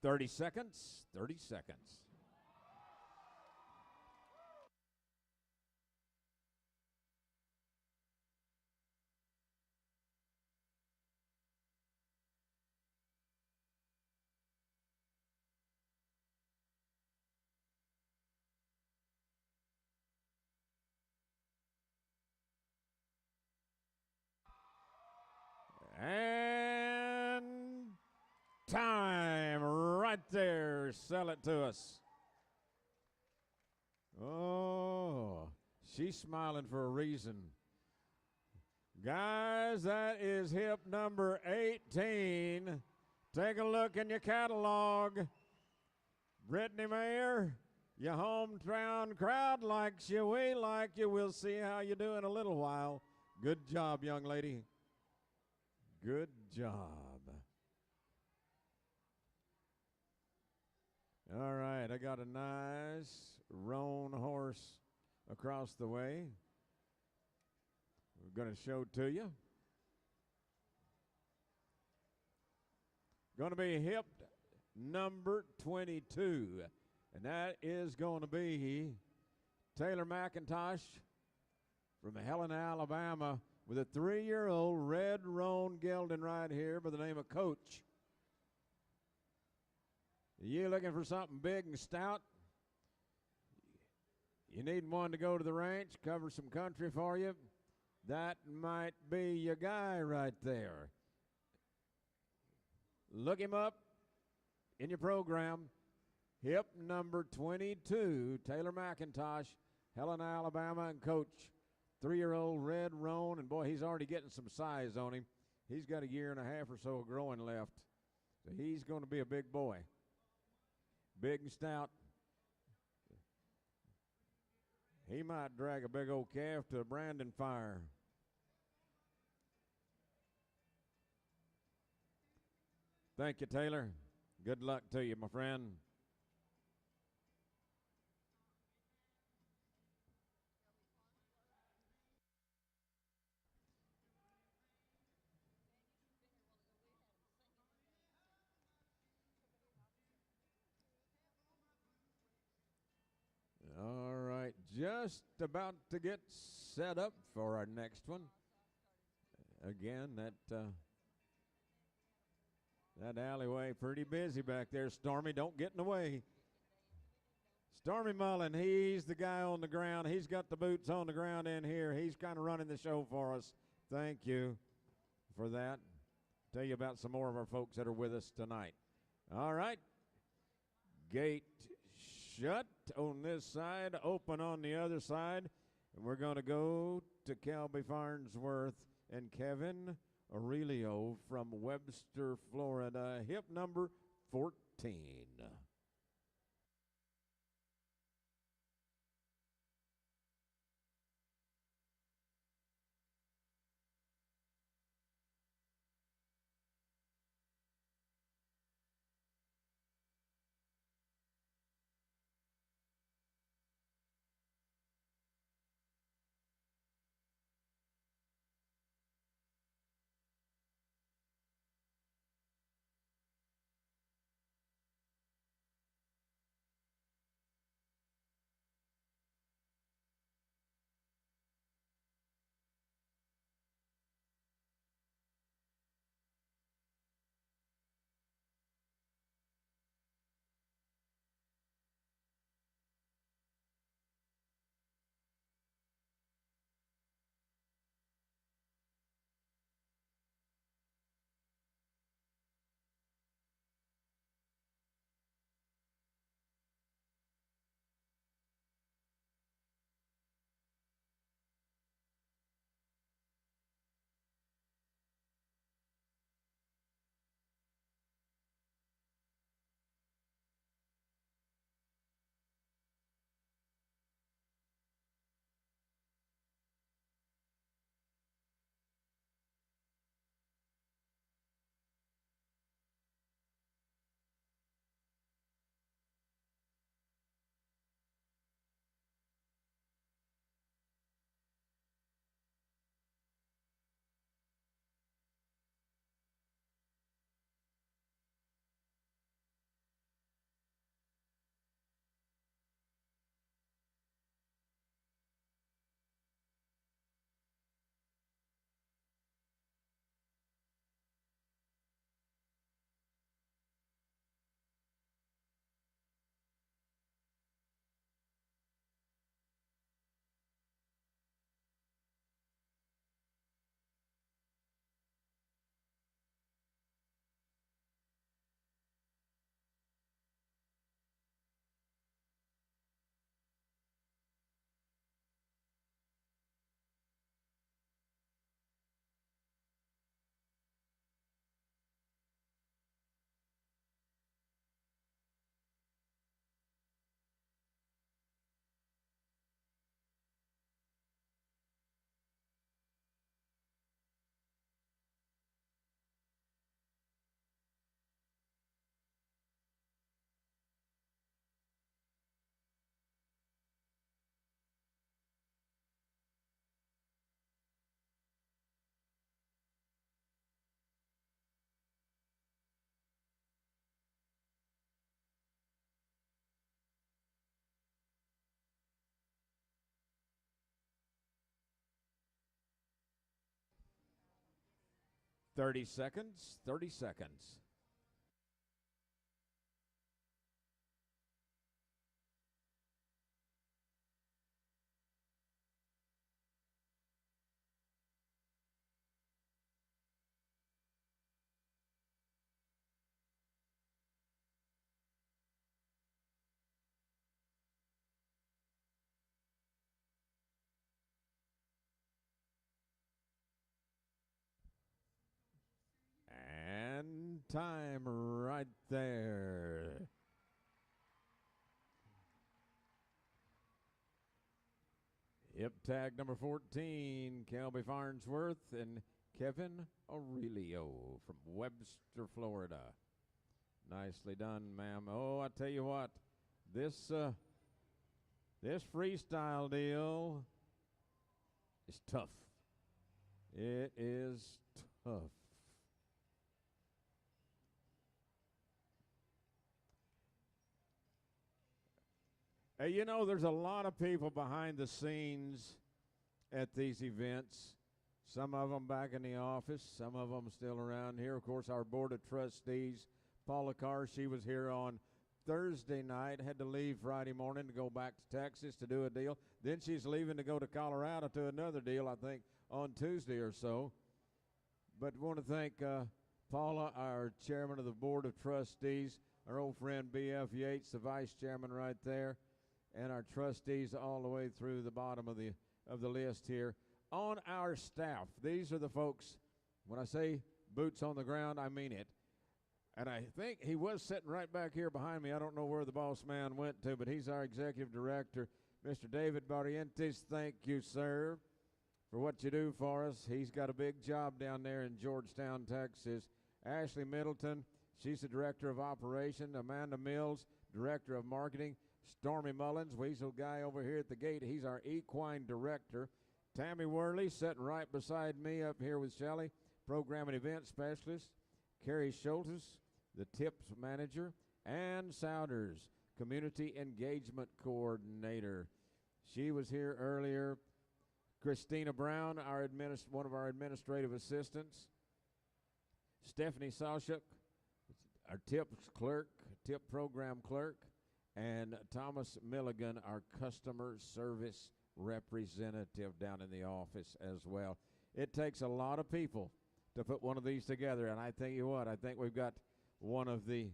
Thirty seconds. 30 seconds. And time right there. Sell it to us. Oh, she's smiling for a reason. Guys, that is hip number 18. Take a look in your catalog. Brittany Mayer, your hometown crowd likes you. We like you. We'll see how you do in a little while. Good job, young lady. Good job. All right, I got a nice roan horse across the way. We're going to show to you. Going to be hip number 22, and that is going to be Taylor McIntosh from Helena, Alabama, with a 3-year-old red roan gelding right here by the name of Coach. You looking for something big and stout? You need one to go to the ranch, cover some country for you? That might be your guy right there. Look him up in your program. Hip number 22, Taylor McIntosh, Helena, Alabama, and Coach. 3-year-old red roan, and boy, he's already getting some size on him. He's got a year and a half or so of growing left. So he's going to be a big boy. Big and stout. He might drag a big old calf to a branding fire. Thank you, Taylor. Good luck to you, my friend. All right, just about to get set up for our next one. Again, that alleyway pretty busy back there. Stormy, don't get in the way. Stormy Mullen, he's the guy on the ground. He's got the boots on the ground in here. He's kind of running the show for us. Thank you for that. Tell you about some more of our folks that are with us tonight. All right. Gate shut on this side, open on the other side. And we're going to go to Kelby Farnsworth and Kevin Aurelio from Webster, Florida, hip number 14. 30 seconds, 30 seconds. And time right there. Hip tag number 14, Kelby Farnsworth and Kevin Aurelio from Webster, Florida. Nicely done, ma'am. Oh, I tell you what, this freestyle deal is tough. It is tough. Hey, you know, there's a lot of people behind the scenes at these events. Some of them back in the office, some of them still around here. Of course, our board of trustees, Paula Carr, she was here on Thursday night, had to leave Friday morning to go back to Texas to do a deal. Then she's leaving to go to Colorado to another deal, I think, on Tuesday or so. But I want to thank Paula, our chairman of the board of trustees, our old friend B.F. Yates, the vice chairman right there, and our trustees all the way through the bottom of the list here. On our staff, these are the folks, when I say boots on the ground, I mean it. And I think he was sitting right back here behind me. I don't know where the boss man went to, but he's our executive director, Mr. David Barrientos. Thank you, sir, for what you do for us. He's got a big job down there in Georgetown, Texas. Ashley Middleton, she's the director of operation. Amanda Mills, director of marketing. Stormy Mullins, weasel guy over here at the gate, he's our equine director. Tammy Worley sitting right beside me up here with Shelley, program and event specialist. Carrie Schultes, the tips manager. Ann Souders, community engagement coordinator. She was here earlier. Christina Brown, one of our administrative assistants. Stephanie Sawchuk, our tips clerk, tip program clerk. And Thomas Milligan, our customer service representative down in the office as well. It takes a lot of people to put one of these together, and I tell you what, I think we've got one of the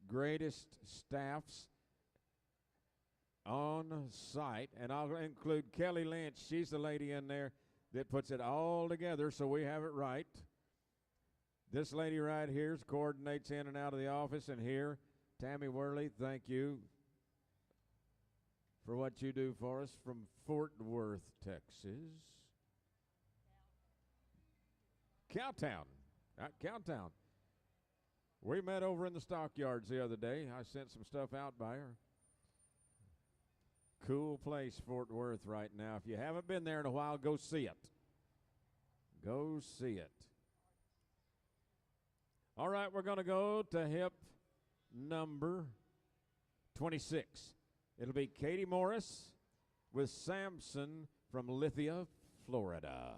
greatest staffs on site, and I'll include Kelly Lynch. She's the lady in there that puts it all together so we have it right. This lady right here coordinates in and out of the office, and here, Tammy Worley, thank you for what you do for us from Fort Worth, Texas. Cowtown. Cowtown. We met over in the stockyards the other day. I sent some stuff out by her. Cool place, Fort Worth, right now. If you haven't been there in a while, go see it. Go see it. All right, we're going to go to hip number 26. It'll be Katie Morris with Samson from Lithia, Florida.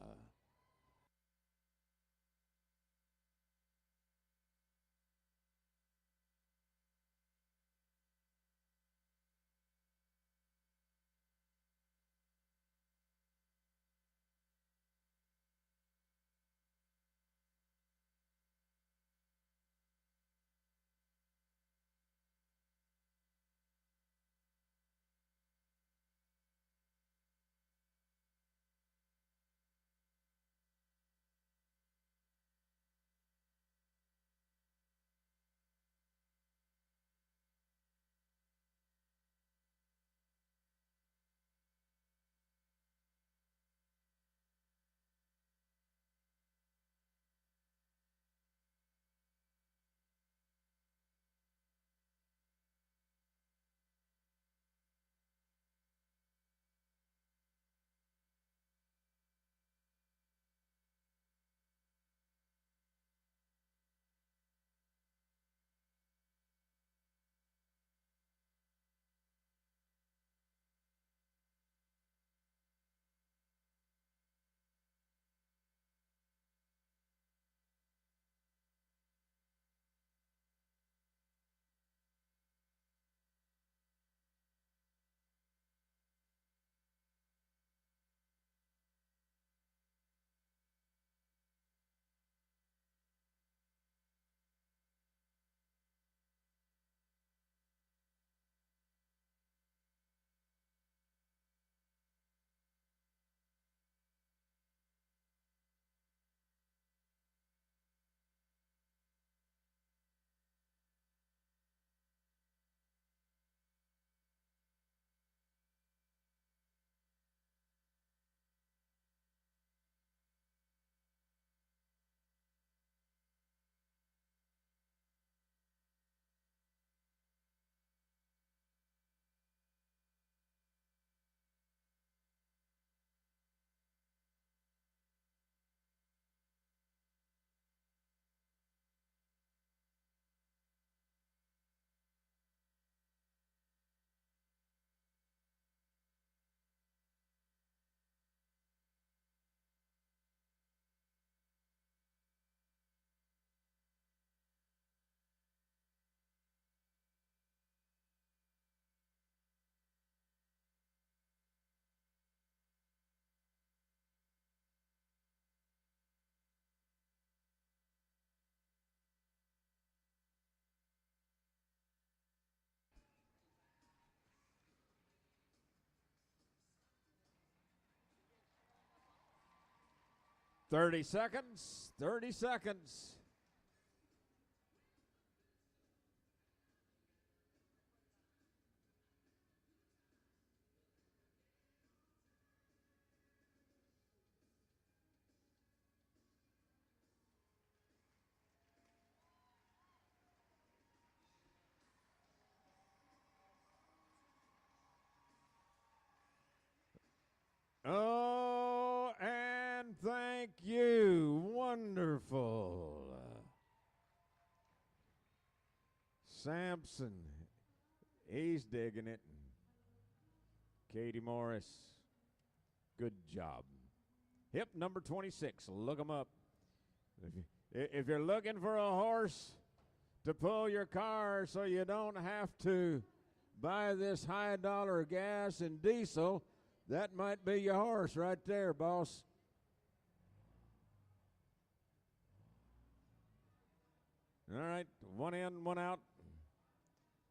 30 seconds. 30 seconds. Oh, and thank you. Wonderful. Sampson, he's digging it. Katie Morris, good job. Hip number 26, look them up. If you're looking for a horse to pull your car so you don't have to buy this high dollar gas and diesel, that might be your horse right there, boss. All right, one in, one out.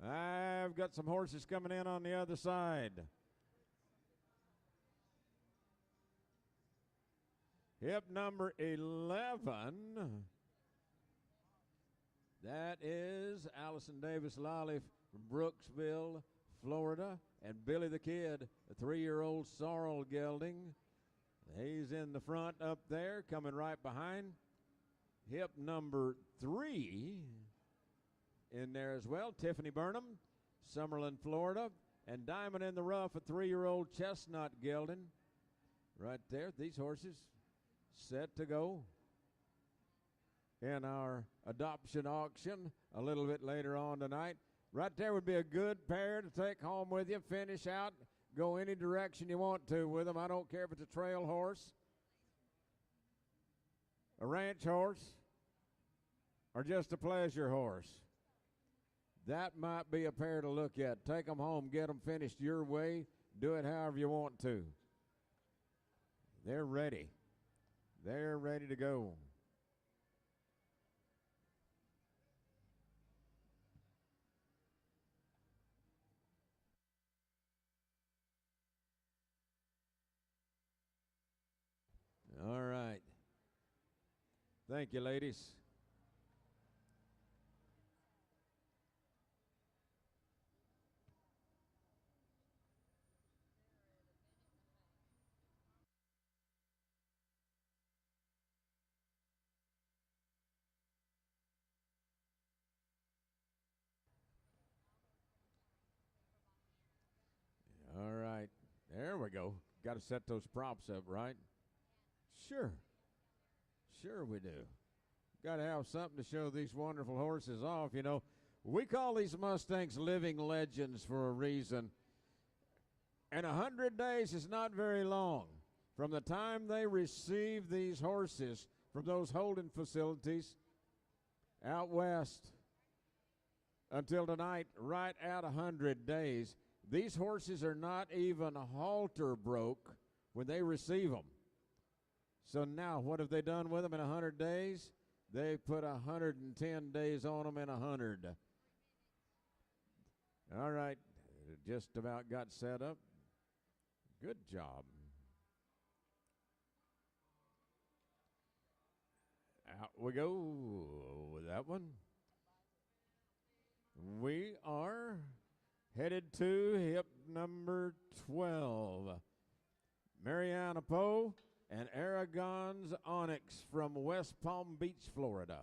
I've got some horses coming in on the other side. Hip number 11. That is Allison Davis Lally from Brooksville, Florida. And Billy the Kid, a 3-year-old sorrel gelding. He's in the front up there, coming right behind. Hip number 3 in there as well. Tiffany Burnham, Summerlin, Florida. And Diamond in the Rough, a 3-year-old chestnut gelding. Right there, these horses set to go in our adoption auction a little bit later on tonight. Right there would be a good pair to take home with you, finish out, go any direction you want to with them. I don't care if it's a trail horse, a ranch horse, or just a pleasure horse. That might be a pair to look at. Take them home, get them finished your way, do it however you want to. They're ready. They're ready to go. All right. Thank you, ladies. All right. There we go. Got to set those props up, right? Sure. Sure we do. Got to have something to show these wonderful horses off. You know, we call these Mustangs living legends for a reason. And 100 days is not very long from the time they receive these horses from those holding facilities out west until tonight, right at 100 days. These horses are not even halter broke when they receive them. So now, what have they done with them in 100 days? They put 110 days on them in 100. All right, just about got set up. Good job. Out we go with that one. We are headed to hip number 12. Mariana Poe and Aragon's Onyx from West Palm Beach, Florida.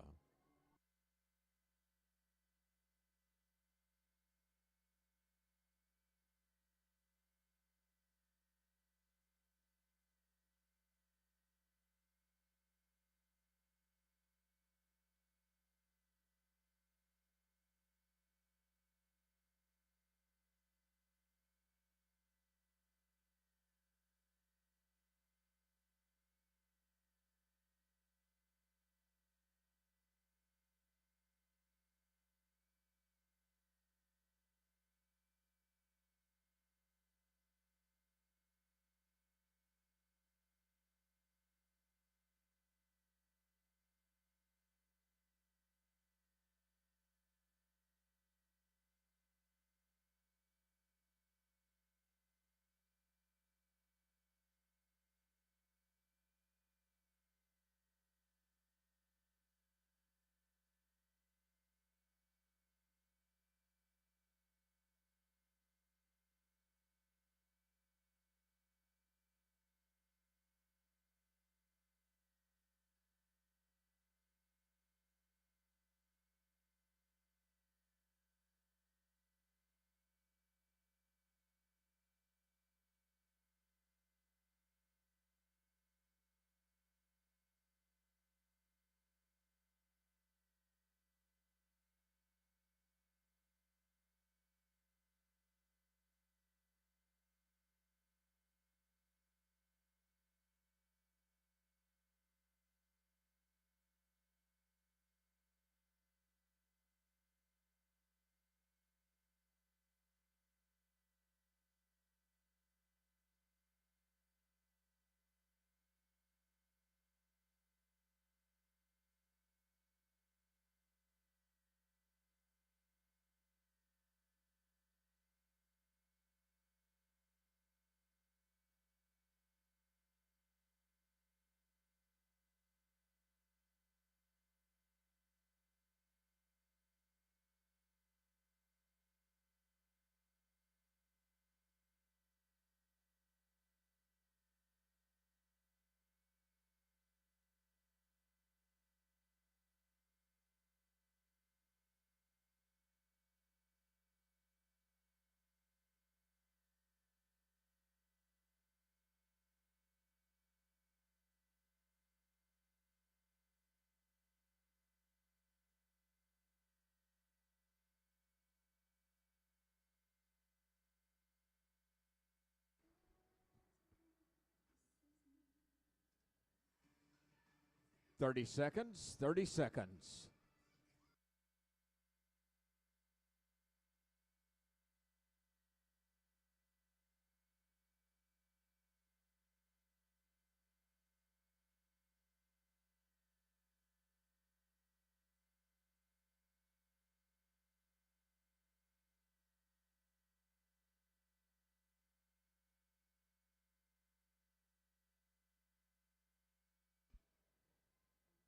30 seconds, 30 seconds.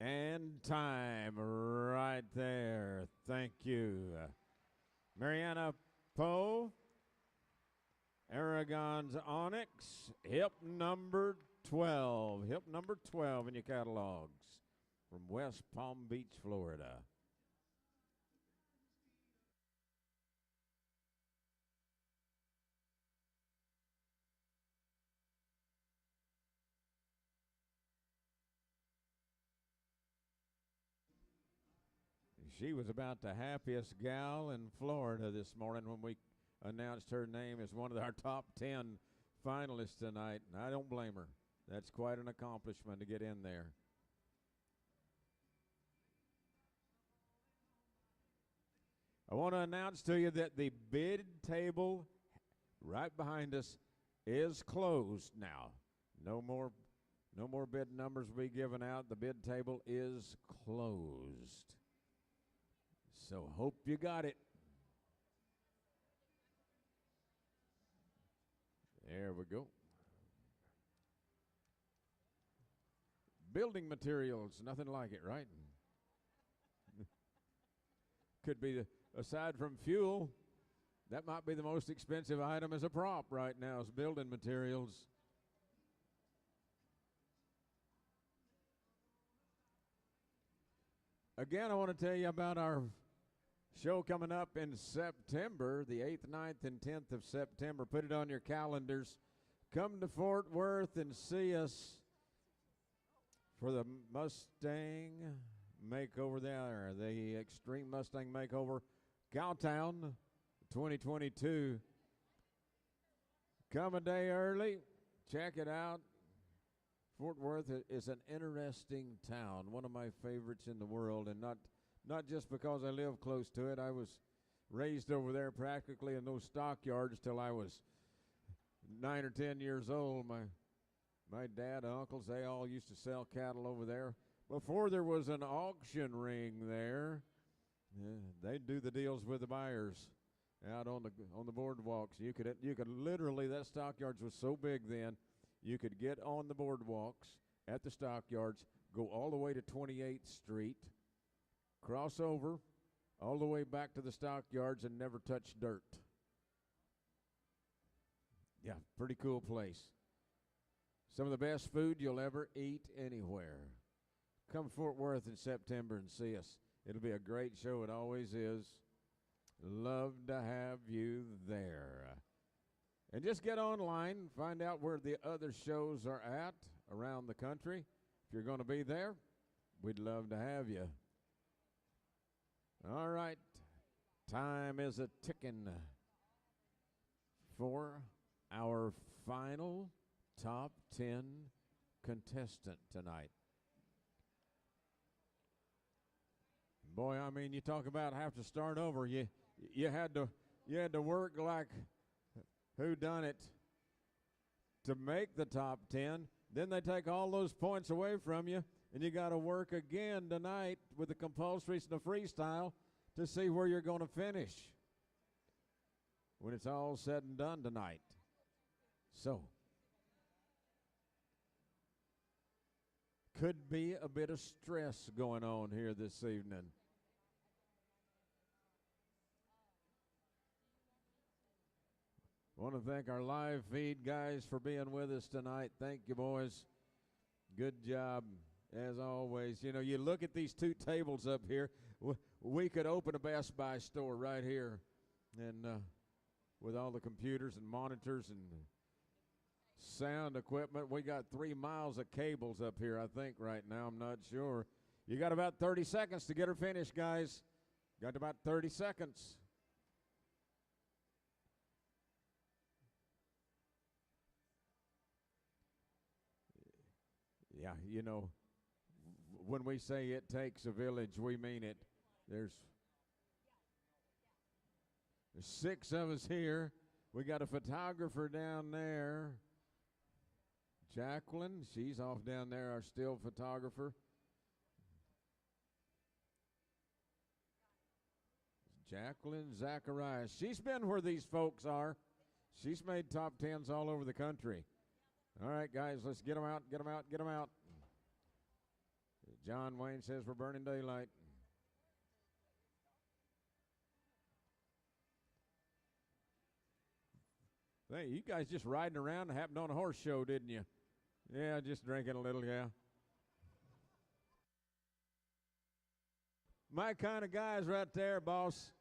And time right there. Thank you. Mariana Poe, Aragon's Onyx, hip number 12. Hip number 12 in your catalogs from West Palm Beach, Florida. She was about the happiest gal in Florida this morning when we announced her name as one of our top 10 finalists tonight, and I don't blame her. That's quite an accomplishment to get in there. I want to announce to you that the bid table right behind us is closed now. No more bid numbers will be given out. The bid table is closed. So hope you got it. There we go. Building materials, nothing like it, right? Could be, aside from fuel, that might be the most expensive item as a prop right now is building materials. Again, I want to tell you about our show coming up in September, the 8th, 9th, and 10th of September. Put it on your calendars. Come to Fort Worth and see us for the Mustang Makeover there, the Extreme Mustang Makeover, Cowtown 2022. Come a day early. Check it out. Fort Worth is an interesting town, one of my favorites in the world, and not just because I live close to it. I was raised over there practically in those stockyards till I was 9 or 10 years old. My dad and uncles, they all used to sell cattle over there. Before there was an auction ring there, they'd do the deals with the buyers out on the boardwalks. You could literally, that stockyards was so big then, you could get on the boardwalks at the stockyards, go all the way to 28th Street, cross over all the way back to the stockyards and never touch dirt. Yeah, pretty cool place. Some of the best food you'll ever eat anywhere. Come Fort Worth in September and see us. It'll be a great show. It always is. Love to have you there. And just get online, find out where the other shows are at around the country. If you're going to be there, we'd love to have you. All right. Time is a ticking for our final top 10 contestant tonight. Boy, I mean, you talk about have to start over. You had to work like who done it to make the top 10. Then they take all those points away from you, and you got to work again tonight with the compulsories and the freestyle to see where you're going to finish when it's all said and done tonight. So, could be a bit of stress going on here this evening. I want to thank our live feed guys for being with us tonight. Thank you, boys. Good job, as always. You know, you look at these two tables up here. We could open a Best Buy store right here, and with all the computers and monitors and sound equipment. We got 3 miles of cables up here, I think, right now. I'm not sure. You got about 30 seconds to get her finished, guys. Got about 30 seconds. Yeah, you know, when we say it takes a village, we mean it. There's 6 of us here. We got a photographer down there. Jacqueline, she's off down there, our still photographer. Jacqueline Zacharias. She's been where these folks are. She's made top 10s all over the country. All right, guys, let's get them out, get them out, get them out. John Wayne says we're burning daylight. Hey, you guys just riding around and happened on a horse show, didn't you? Yeah, just drinking a little, yeah. My kind of guys right there, boss.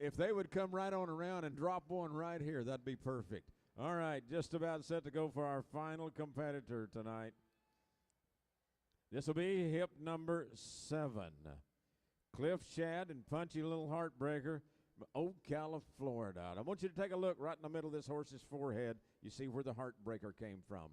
If they would come right on around and drop one right here, that'd be perfect. All right, just about set to go for our final competitor tonight. This will be hip number 7. Cliff Shad and Punchy Little Heartbreaker, Ocala, Florida. I want you to take a look right in the middle of this horse's forehead. You see where the heartbreaker came from.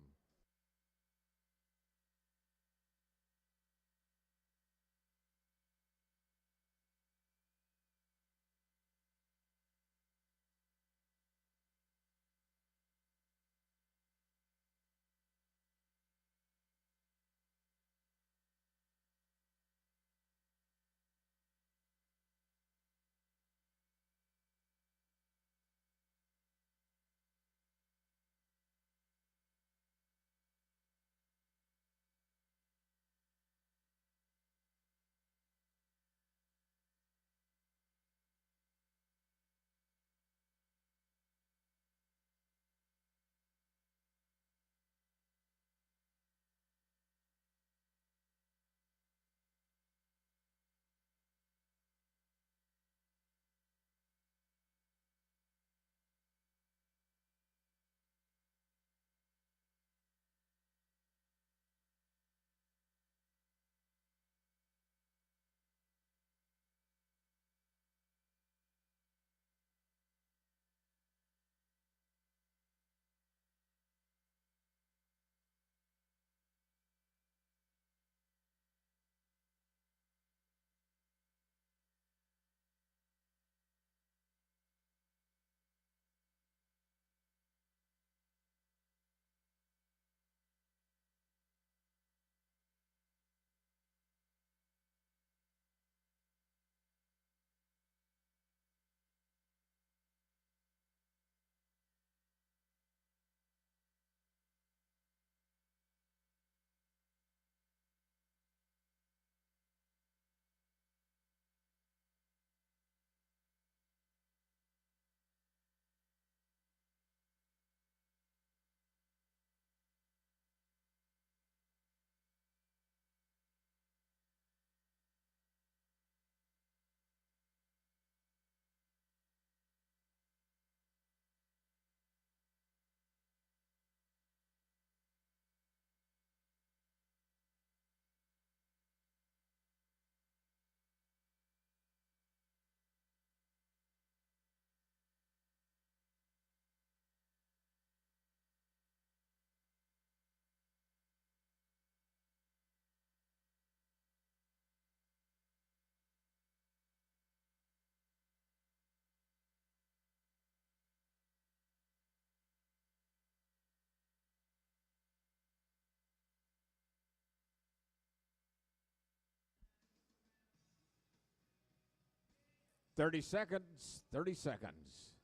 Thirty seconds, 30 seconds.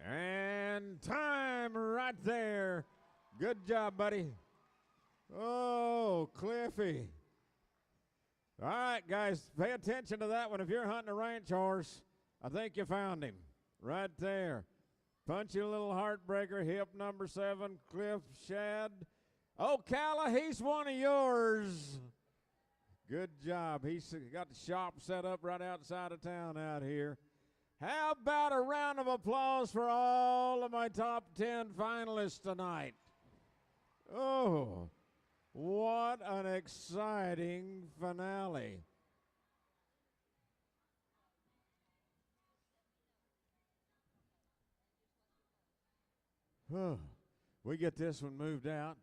And time right there. Good job, buddy. Oh, Cliffy. All right, guys, pay attention to that one. If you're hunting a ranch horse, I think you found him right there. Punchy Little Heartbreaker, hip number 7, Cliff Shad. Ocala, he's one of yours. Good job. He's got the shop set up right outside of town out here. How about a round of applause for all of my top 10 finalists tonight? Oh, what an exciting finale. We get this one moved out.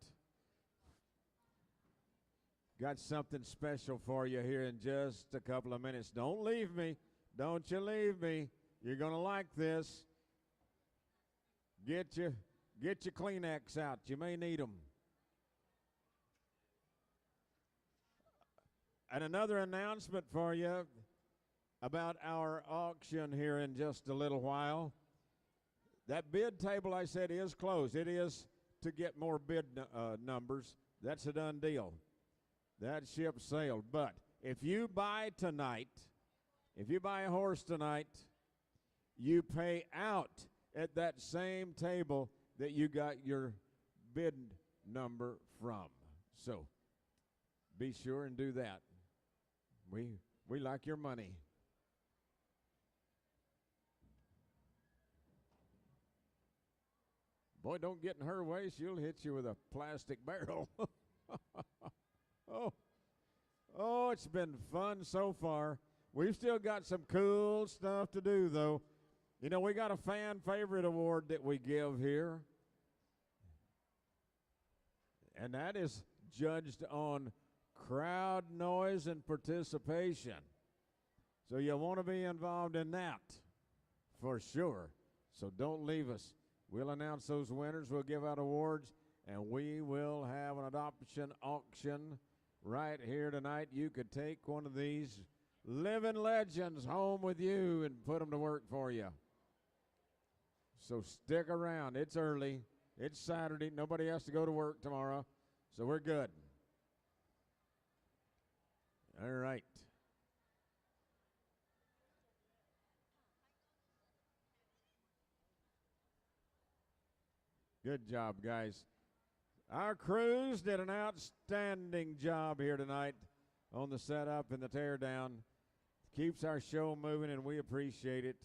Got something special for you here in just a couple of minutes. Don't leave me. Don't you leave me. You're going to like this. Get your Kleenex out. You may need them. And another announcement for you about our auction here in just a little while. That bid table I said is closed. It is to get more bid numbers. That's a done deal. That ship sailed. But if you buy tonight, if you buy a horse tonight, you pay out at that same table that you got your bid number from. So be sure and do that. We like your money. Boy, don't get in her way. She'll hit you with a plastic barrel. Oh, it's been fun so far. We've still got some cool stuff to do, though. You know, we got a fan favorite award that we give here. And that is judged on crowd noise and participation. So you want to be involved in that for sure. So don't leave us. We'll announce those winners. We'll give out awards. And we will have an adoption auction right here tonight. You could take one of these living legends home with you and put them to work for you. So stick around. It's early. It's Saturday. Nobody has to go to work tomorrow. So we're good. All right. Good job, guys. Our crews did an outstanding job here tonight on the setup and the teardown. Keeps our show moving, and we appreciate it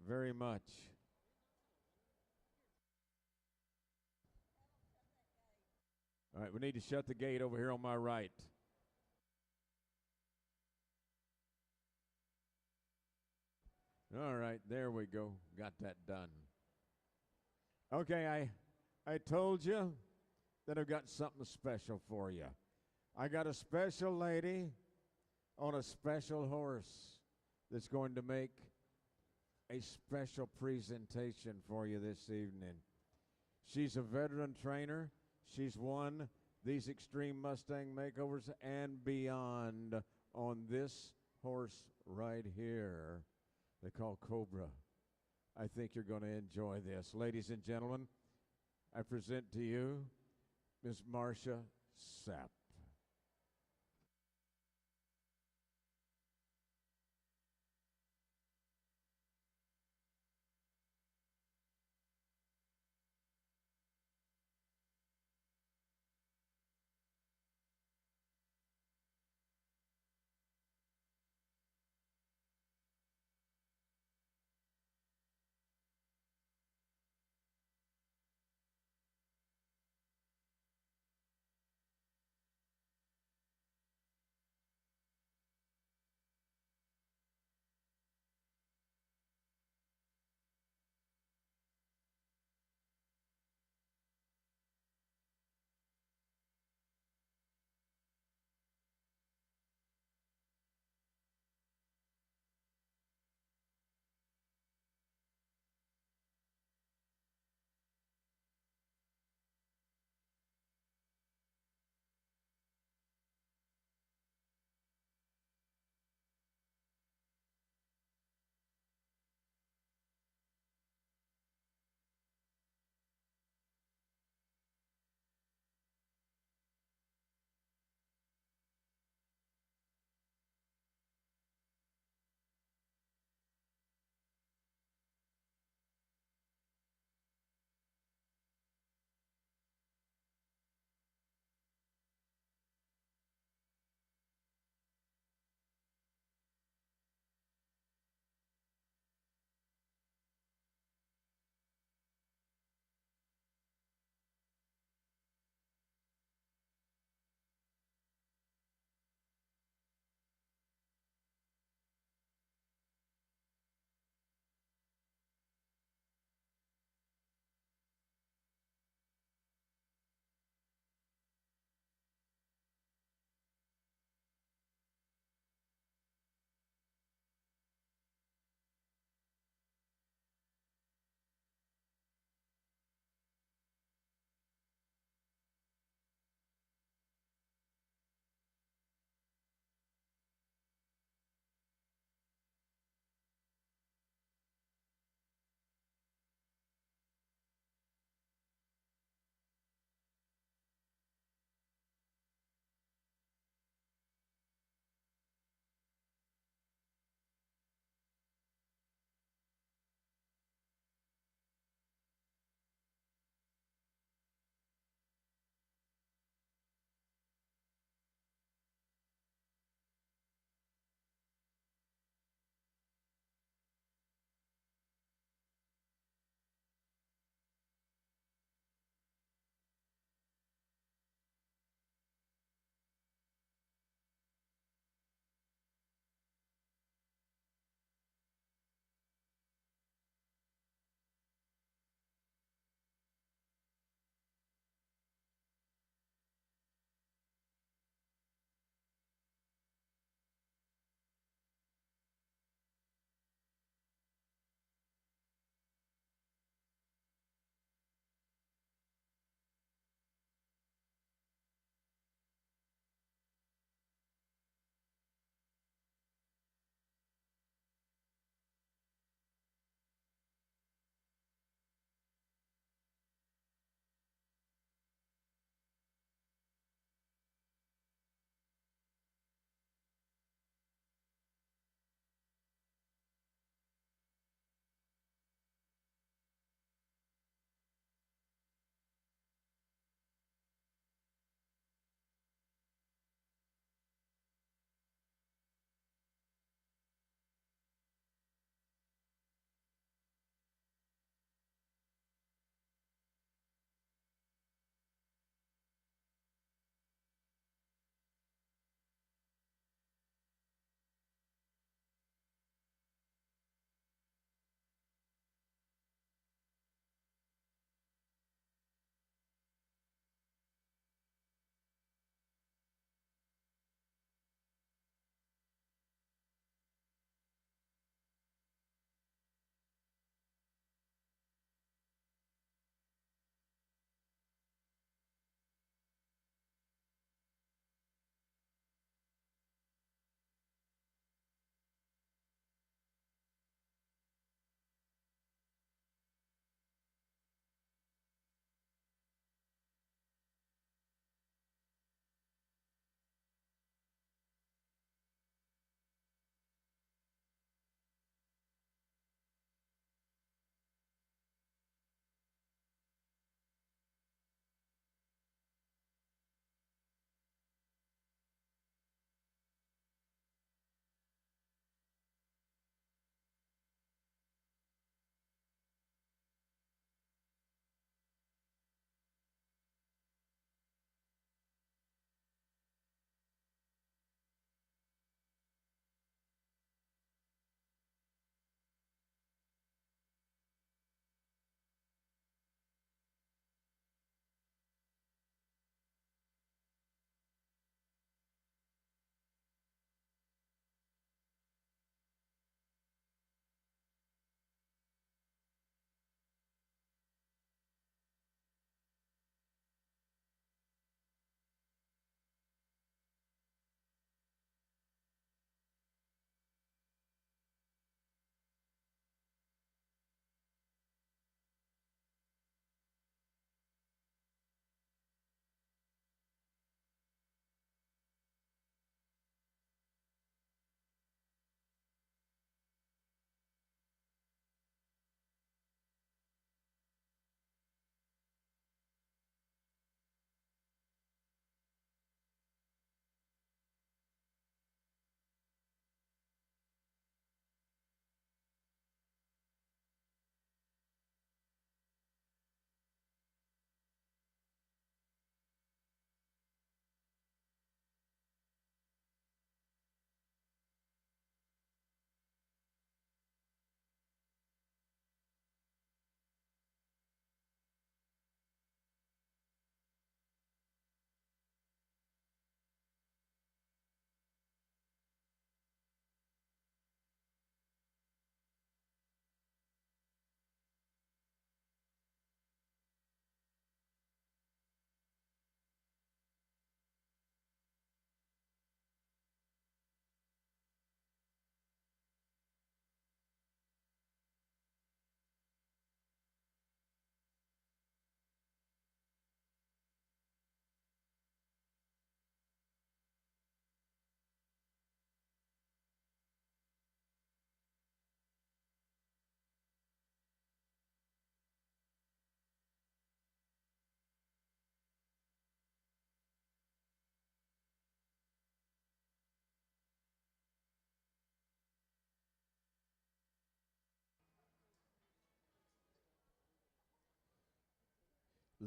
very much. All right, we need to shut the gate over here on my right. All right, there we go. Got that done. Okay, I told you that I've got something special for you. I got a special lady on a special horse that's going to make a special presentation for you this evening. She's a veteran trainer. She's won these Extreme Mustang makeovers and beyond on this horse right here. They call Cobra. I think you're going to enjoy this. Ladies and gentlemen, I present to you Ms. Marcia Sapp.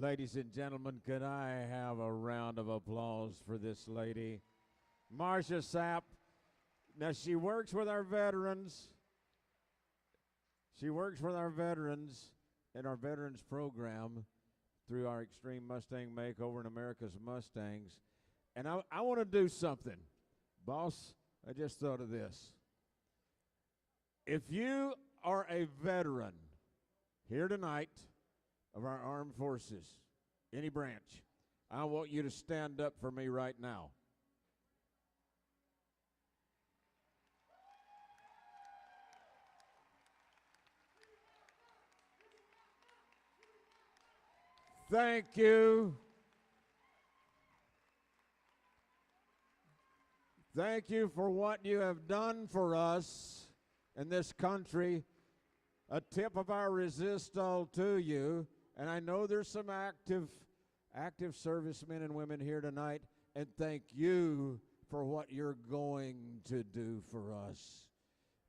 Ladies and gentlemen, could I have a round of applause for this lady? Marcia Sapp. Now, she works with our veterans. She works with our veterans in our veterans program through our Extreme Mustang Makeover in America's Mustangs. And I want to do something. Boss, I just thought of this. If you are a veteran here tonight of our armed forces, any branch, I want you to stand up for me right now. Thank you. Thank you for what you have done for us in this country. A tip of our resistol to you. And I know there's some active servicemen and women here tonight. And thank you for what you're going to do for us.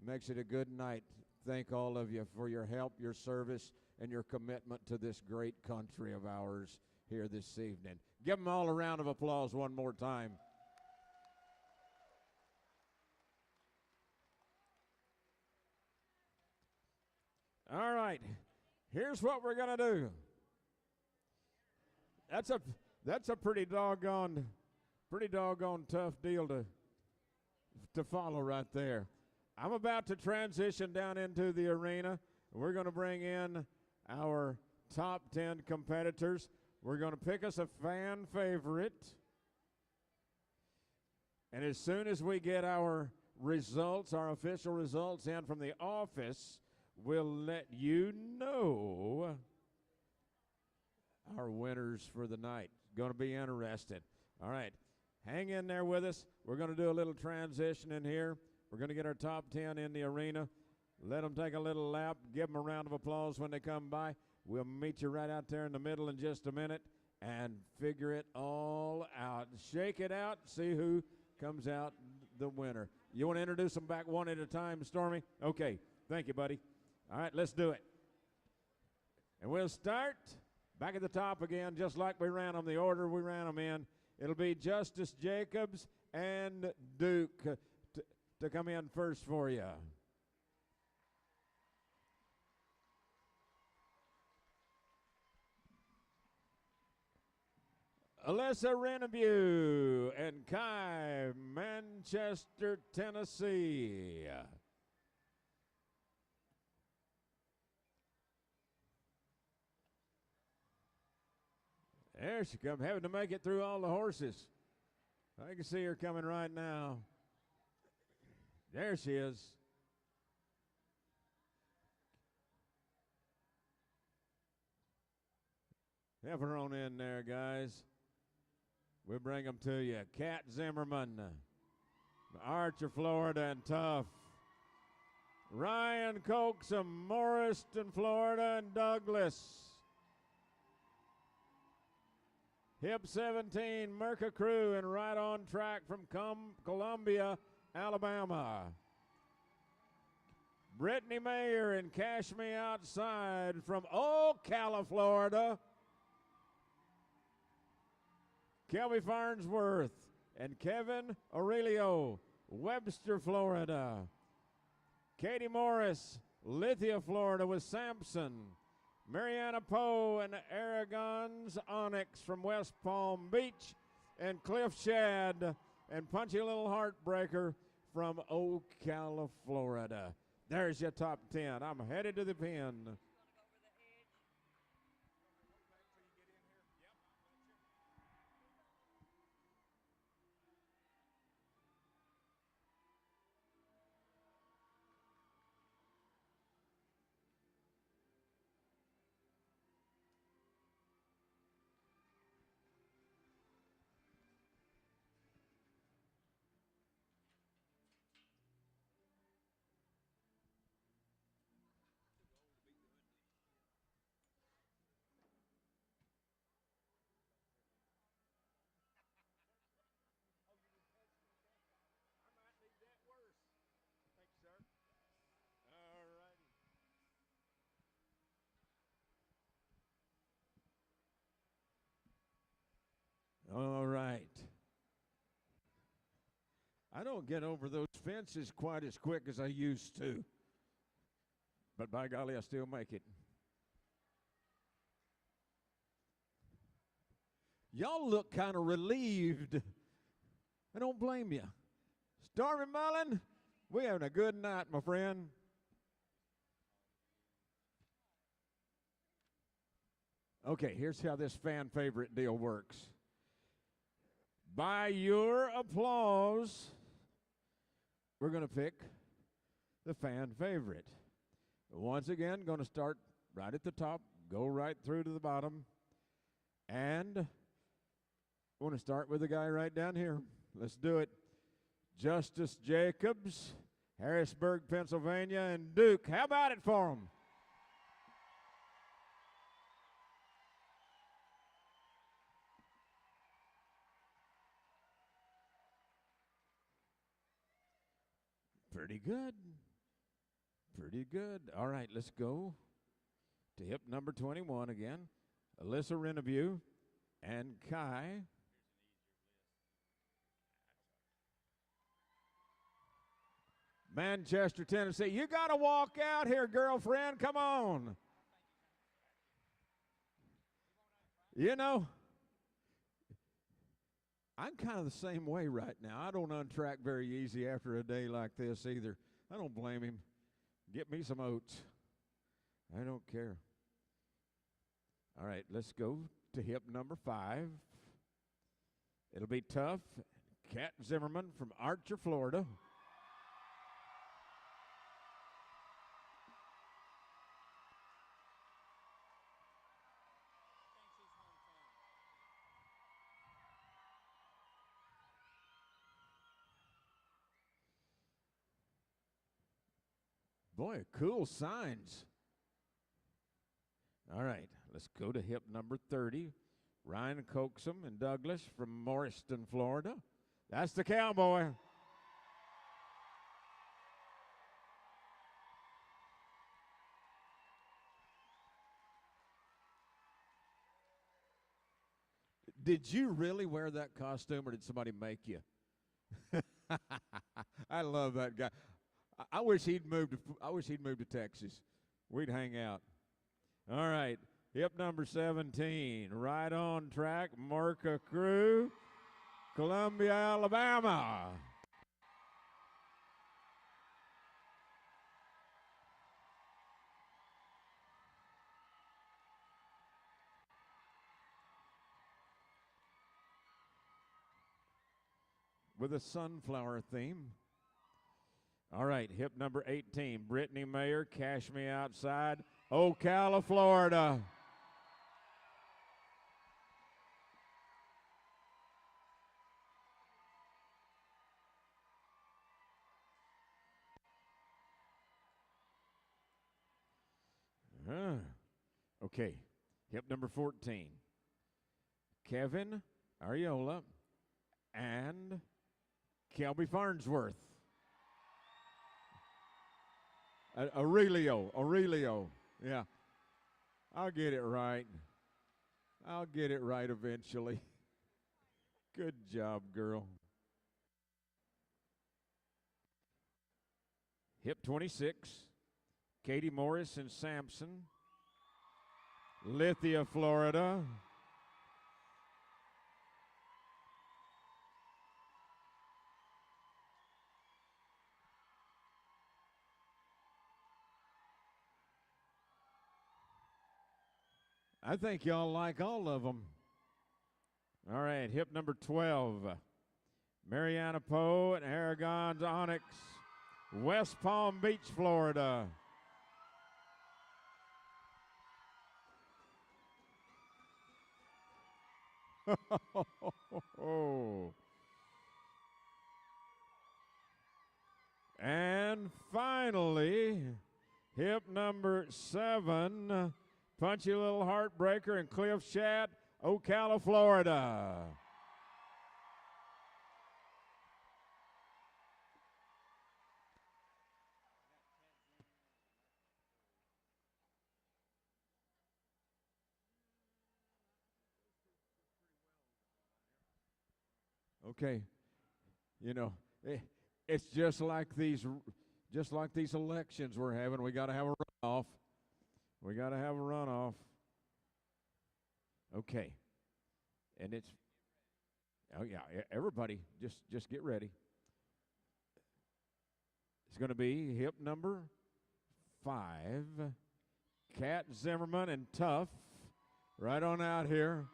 Makes it a good night. Thank all of you for your help, your service, and your commitment to this great country of ours here this evening. Give them all a round of applause one more time. All right, here's what we're gonna do. That's a pretty doggone tough deal to follow right there. I'm about to transition down into the arena. We're going to bring in our top 10 competitors. We're going to pick us a fan favorite. And as soon as we get our results, our official results in from the office, we'll let you know our winners for the night. Going to be interesting. All right, hang in there with us. We're going to do a little transition in here. We're going to get our top 10 in the arena. Let them take a little lap. Give them a round of applause when they come by. We'll meet you right out there in the middle in just a minute and figure it all out. Shake it out, see who comes out the winner. You want to introduce them back one at a time, Stormy? Okay, thank you, buddy. All right, let's do it. And we'll start back at the top again, just like we ran them, the order we ran them in. It'll be Justice Jacobs and Duke to come in first for you. Alyssa Renevue and Kai, Manchester, Tennessee. There she comes, having to make it through all the horses. I can see her coming right now. There she is. Have her on in there, guys. We'll bring them to you. Kat Zimmerman, Archer, Florida, and Tough. Ryan Coaxum, Morriston, Florida, and Douglas. Hip 17, Merca Crew, and Right on Track from Columbia, Alabama. Brittany Mayer and Cash Me Outside from Ocala, Florida. Kelby Farnsworth and Kevin Aurelio, Webster, Florida. Katie Morris, Lithia, Florida with Sampson. Mariana Poe and Aragon's Onyx from West Palm Beach. And Cliff Shad and Punchy Little Heartbreaker from Ocala, Florida. There's your top 10. I'm headed to the pen. I don't get over those fences quite as quick as I used to. But by golly, I still make it. Y'all look kind of relieved. I don't blame you. Stormy Mullen, we having a good night, my friend. Okay, here's how this fan favorite deal works. By your applause, we're going to pick the fan favorite. Once again, going to start right at the top, go right through to the bottom, and I want to start with the guy right down here. Let's do it. Justice Jacobs, Harrisburg, Pennsylvania, and Duke. How about it for them? Pretty good. Pretty good. All right, let's go to hip number 21 again. Alyssa Renevue and Kai. Manchester, Tennessee. You got to walk out here, girlfriend. Come on. You know, I'm kind of the same way right now. I don't untrack very easy after a day like this either. I don't blame him. Get me some oats. I don't care. All right, let's go to hip number 5. It'll be tough. Kat Zimmerman from Archer, Florida. Boy, cool signs. All right, let's go to hip number 30. Ryan Coaxum and Douglas from Morriston, Florida. That's the cowboy. Did you really wear that costume, or did somebody make you? I love that guy. I wish he'd moved to Texas. We'd hang out. All right, hip number 17, right on track, Marca Crew, Columbia, Alabama. With a sunflower theme. All right, hip number 18, Brittany Mayer, Cash Me Outside, Ocala, Florida. Okay, hip number 14, Kevin Ariola and Kelby Farnsworth. Aurelio. Yeah. I'll get it right. I'll get it right eventually. Good job, girl. Hip 26, Katie Morris and Sampson, Lithia, Florida. I think y'all like all of them. All right, hip number 12, Mariana Poe and Aragon's Onyx, West Palm Beach, Florida. And finally, hip number 7, Punchy Little Heartbreaker and Cliff Shat, Ocala, Florida. Okay, you know, It's just like these elections we're having. We got to have a runoff. We got to have a runoff. Okay. And it's, oh yeah, everybody just get ready. It's going to be hip number 5, Cat Zimmerman and Tough, right on out here.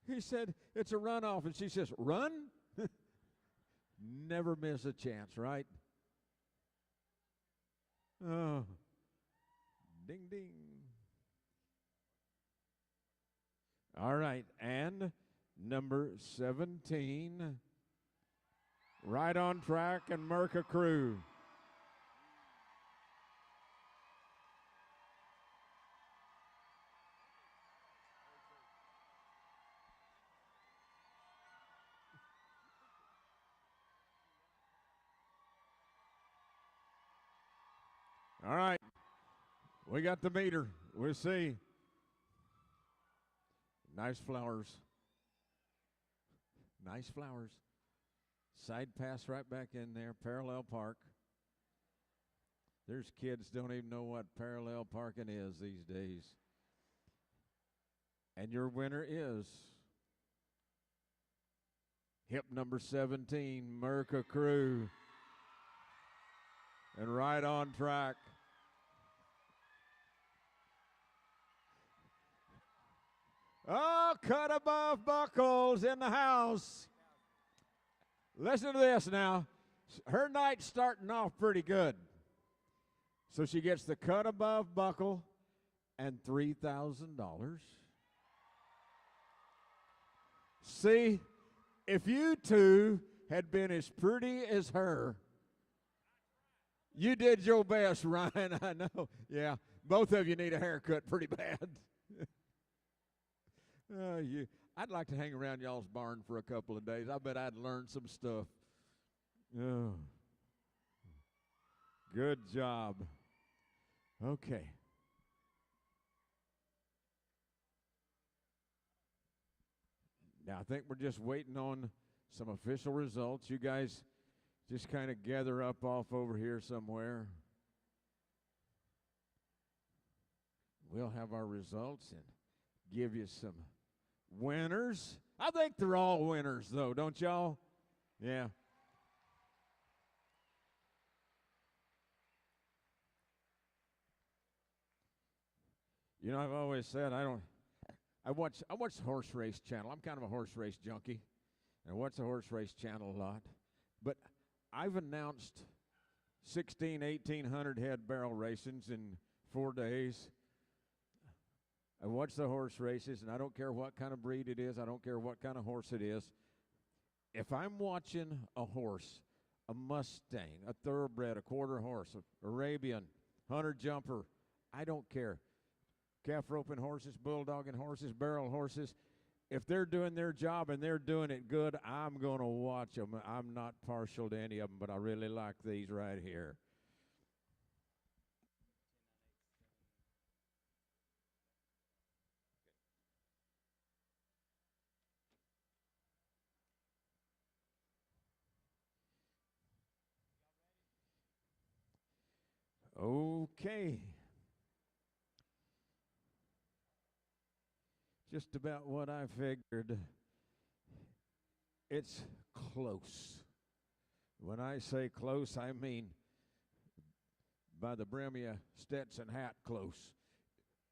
He said, it's a runoff, and she says, run? Never miss a chance, right? Oh, ding, ding. All right, and number 17, right on track, and Merca Crew. All right, we got the meter. We'll see. Nice flowers. Nice flowers. Side pass right back in there. Parallel park. There's kids don't even know what parallel parking is these days. And your winner is hip number 17, Merca Crew. And right on track. Oh, cut above buckles in the house. Listen to this now. Her night's starting off pretty good. So she gets the cut above buckle and $3,000. See, if you two had been as pretty as her, you did your best, Ryan. I know. Yeah, both of you need a haircut pretty bad. I'd like to hang around y'all's barn for a couple of days. I bet I'd learn some stuff. Oh. Good job. Okay. Now, I think we're just waiting on some official results. You guys just kind of gather up off over here somewhere. We'll have our results and give you some winners. I think they're all winners, though, don't y'all? Yeah. You know, I've always said I watch the horse race channel. I'm kind of a horse race junkie. And I watch the horse race channel a lot. But I've announced 1,800 head barrel racings in 4 days. I watch the horse races, and I don't care what kind of breed it is. I don't care what kind of horse it is. If I'm watching a horse, a Mustang, a thoroughbred, a quarter horse, Arabian, hunter jumper, I don't care. Calf roping horses, bulldogging horses, barrel horses. If they're doing their job and they're doing it good, I'm going to watch them. I'm not partial to any of them, but I really like these right here. Okay. Just about what I figured. It's close. When I say close, I mean by the brim of your Stetson hat close.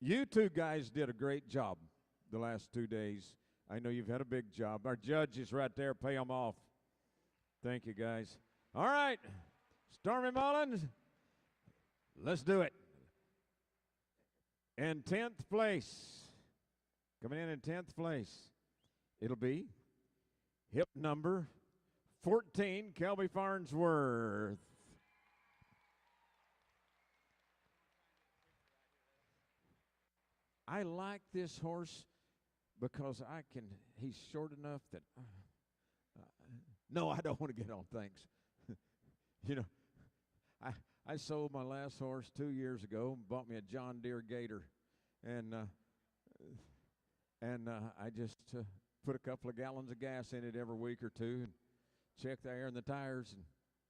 You two guys did a great job the last 2 days. I know you've had a big job. Our judge is right there. Pay them off. Thank you, guys. All right. Stormy Mullins, let's do it. In 10th place, coming in 10th place, it'll be hip number 14, Kelby Farnsworth. I like this horse because he's short enough that, no, I don't want to get on things. You know, I sold my last horse 2 years ago and bought me a John Deere Gator. And I just put a couple of gallons of gas in it every week or two and check the air and the tires and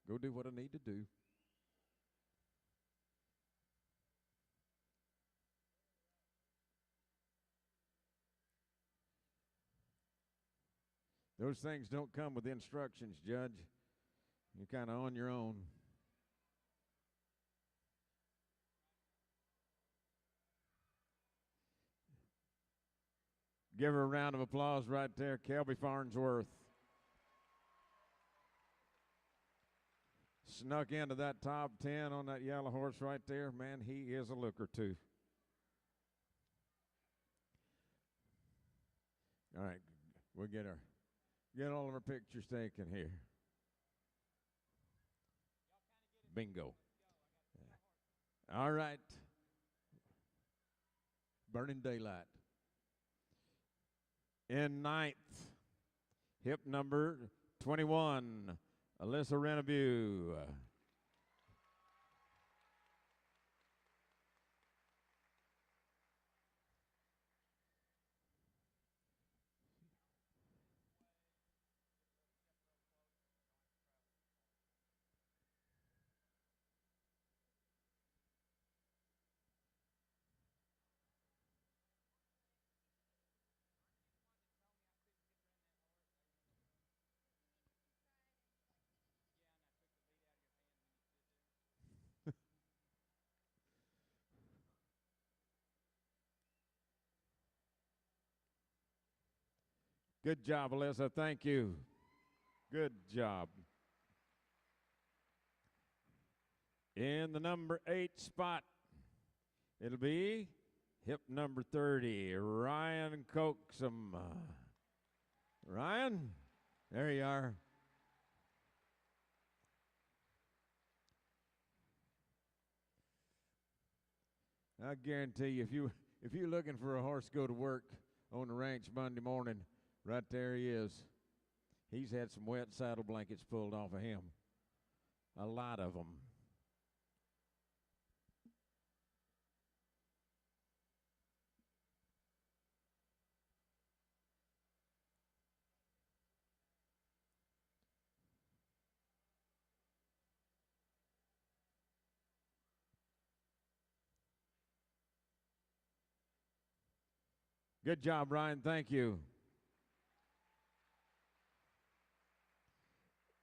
go do what I need to do. Those things don't come with instructions, Judge. You're kind of on your own. Give her a round of applause right there, Kelby Farnsworth. Snuck into that top 10 on that yellow horse right there. Man, he is a looker, too. All right, we'll get all of our pictures taken here. Bingo. All right. Burning Daylight. In ninth, hip number 21, Alyssa Renabue. Good job, Alyssa. Thank you. Good job. In the number 8 spot, it'll be hip number 30, Ryan Coaxum. Ryan, there you are. I guarantee you, if you're looking for a horse to go to work on the ranch Monday morning, right there he is. He's had some wet saddle blankets pulled off of him. A lot of them. Good job, Ryan. Thank you.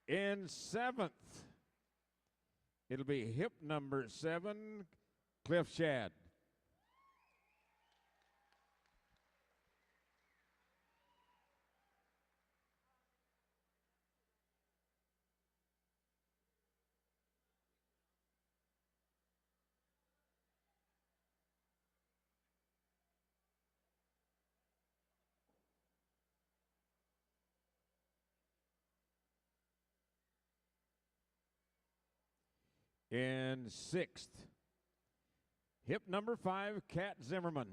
In 7th, it'll be hip number 7, Cliff Shad. In 6th, hip number 5, Kat Zimmerman.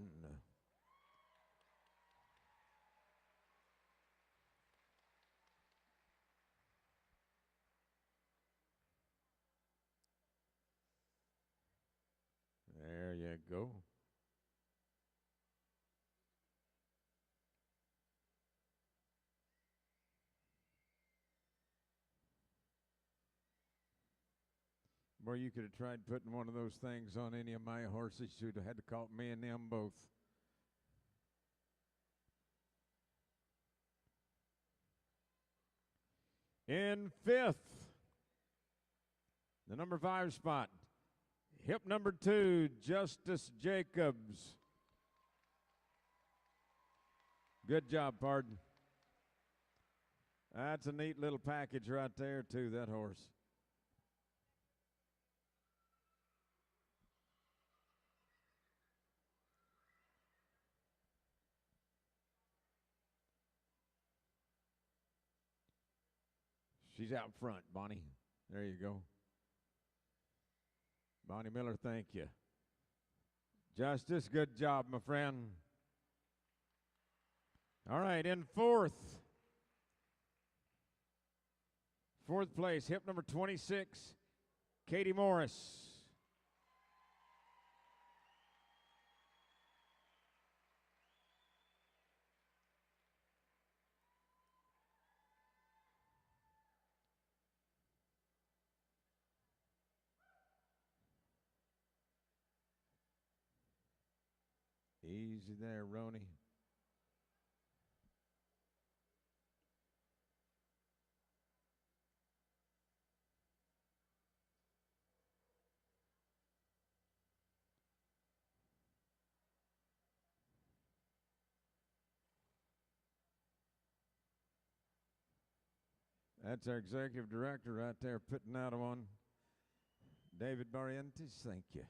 There you go. Boy, you could have tried putting one of those things on any of my horses. You'd have had to caught me and them both. In 5th, the number 5 spot, hip number 2, Justice Jacobs. Good job, pardon. That's a neat little package right there, too, that horse. She's out front, Bonnie. There you go. Bonnie Miller, thank you. Justice, good job, my friend. All right, in 4th place, hip number 26, Katie Morris. Easy there, Roni. That's our executive director right there putting out one. David Barrientos, thank you.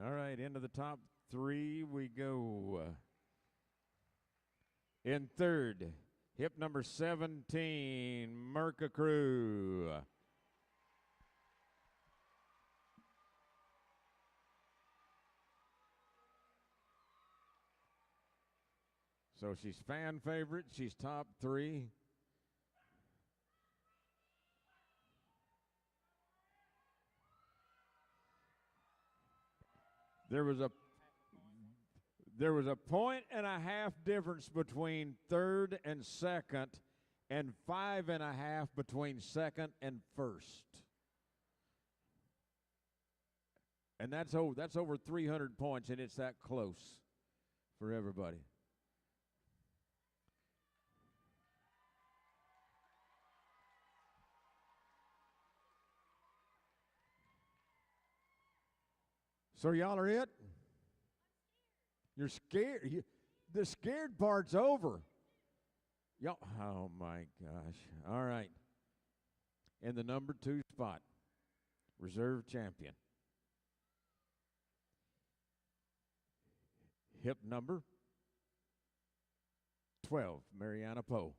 All right, into the top three we go. In third, hip number 17, Merca Crew. So she's fan favorite. She's top three. There was a 1.5 point difference between third and second, and 5.5 between second and first. And that's over 300 points, and it's that close for everybody. So y'all are it? You're scared. The scared part's over. Y'all, oh my gosh. All right. In the number 2 spot, reserve champion. Hip number 12, Mariana Poe.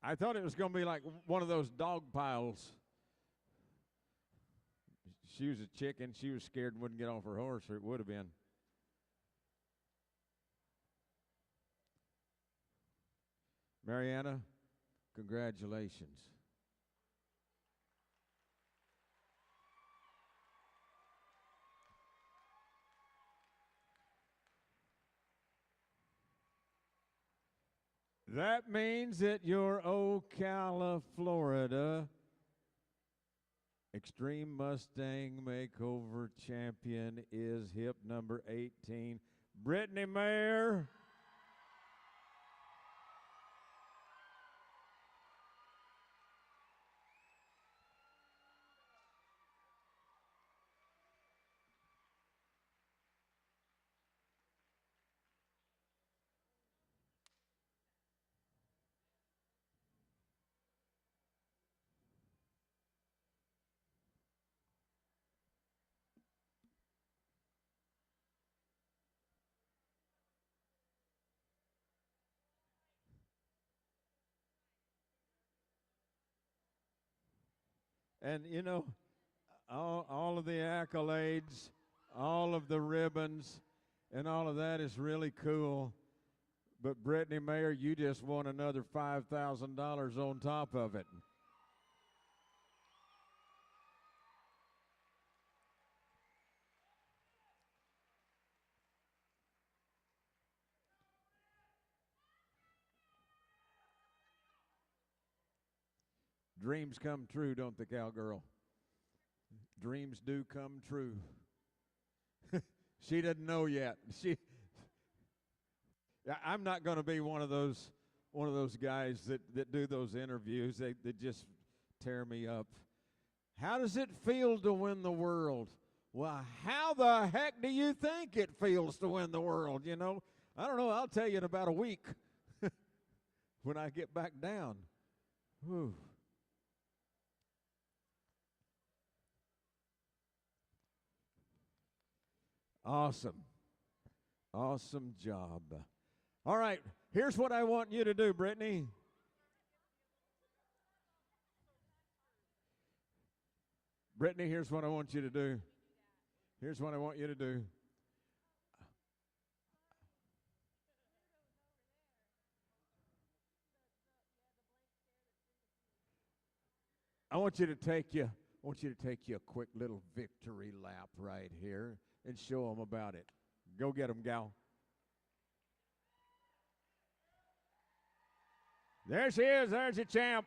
I thought it was going to be like one of those dog piles. She was a chicken. She was scared and wouldn't get off her horse, or it would have been. Mariana, congratulations. That means that your Ocala, Florida Extreme Mustang Makeover champion is hip number 18, Brittany Mayer. And, you know, all of the accolades, all of the ribbons, and all of that is really cool. But, Brittany Mayer, you just won another $5,000 on top of it. Dreams come true, don't they, cowgirl? Dreams do come true. She doesn't know yet. I'm not going to be one of those guys that do those interviews. They just tear me up. How does it feel to win the world? Well, how the heck do you think it feels to win the world? You know, I don't know. I'll tell you in about a week when I get back down. Whew. Awesome. Awesome job. All right, here's what I want you to do, Brittany. Brittany, here's what I want you to do. Here's what I want you to do. I want you to take you a quick little victory lap right here and show them about it. Go get them, gal. There she is. There's your champ,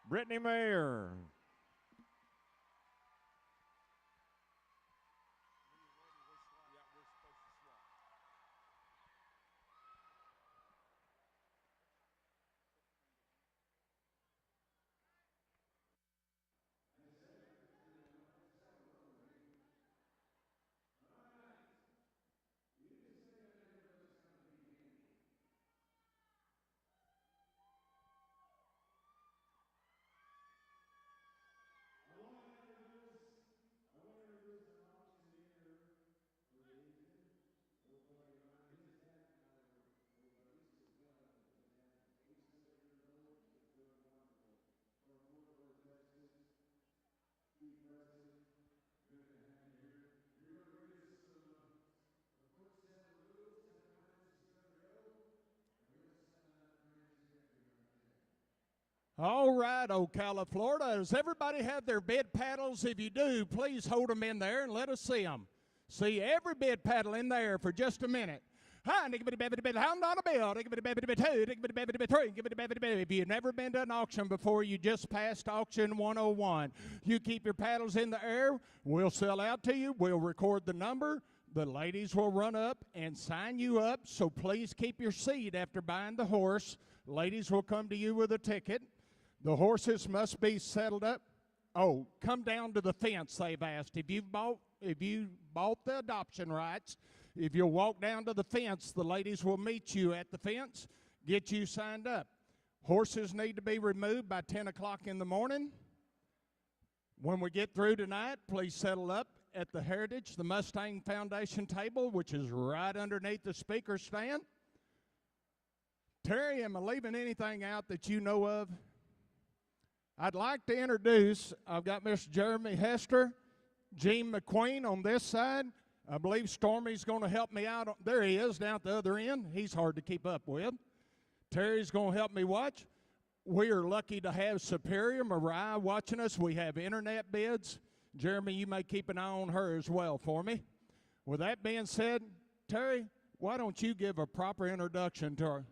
Brittany Mayer. All right, Ocala, Florida. Does everybody have their bed paddles? If you do, please hold them in there and let us see them. See every bed paddle in there for just a minute. If you've never been to an auction before, you just passed auction 101. You keep your paddles in the air, we'll sell out to you, we'll record the number, the ladies will run up and sign you up, so please keep your seat after buying the horse. Ladies will come to you with a ticket. The horses must be settled up. Oh, come down to the fence, they've asked. If you bought the adoption rights, if you'll walk down to the fence, the ladies will meet you at the fence, get you signed up. Horses need to be removed by 10 o'clock in the morning. When we get through tonight, please settle up at the Heritage, the Mustang Foundation table, which is right underneath the speaker stand. Terry, am I leaving anything out that you know of? I'd like to introduce, I've got Mr. Jeremy Hester, Gene McQueen on this side. I believe Stormy's going to help me out. There he is down at the other end. He's hard to keep up with. Terry's going to help me watch. We are lucky to have Superior Mariah watching us. We have internet bids. Jeremy, you may keep an eye on her as well for me. With that being said, Terry, why don't you give a proper introduction to her?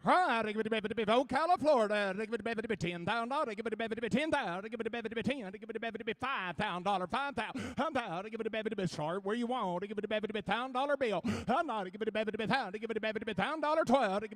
Right, Ocala, Florida. $10,000. $10,000. $5,000. $5,000. Start where you want. $1,000 bill. $1,000. $1,000. $12.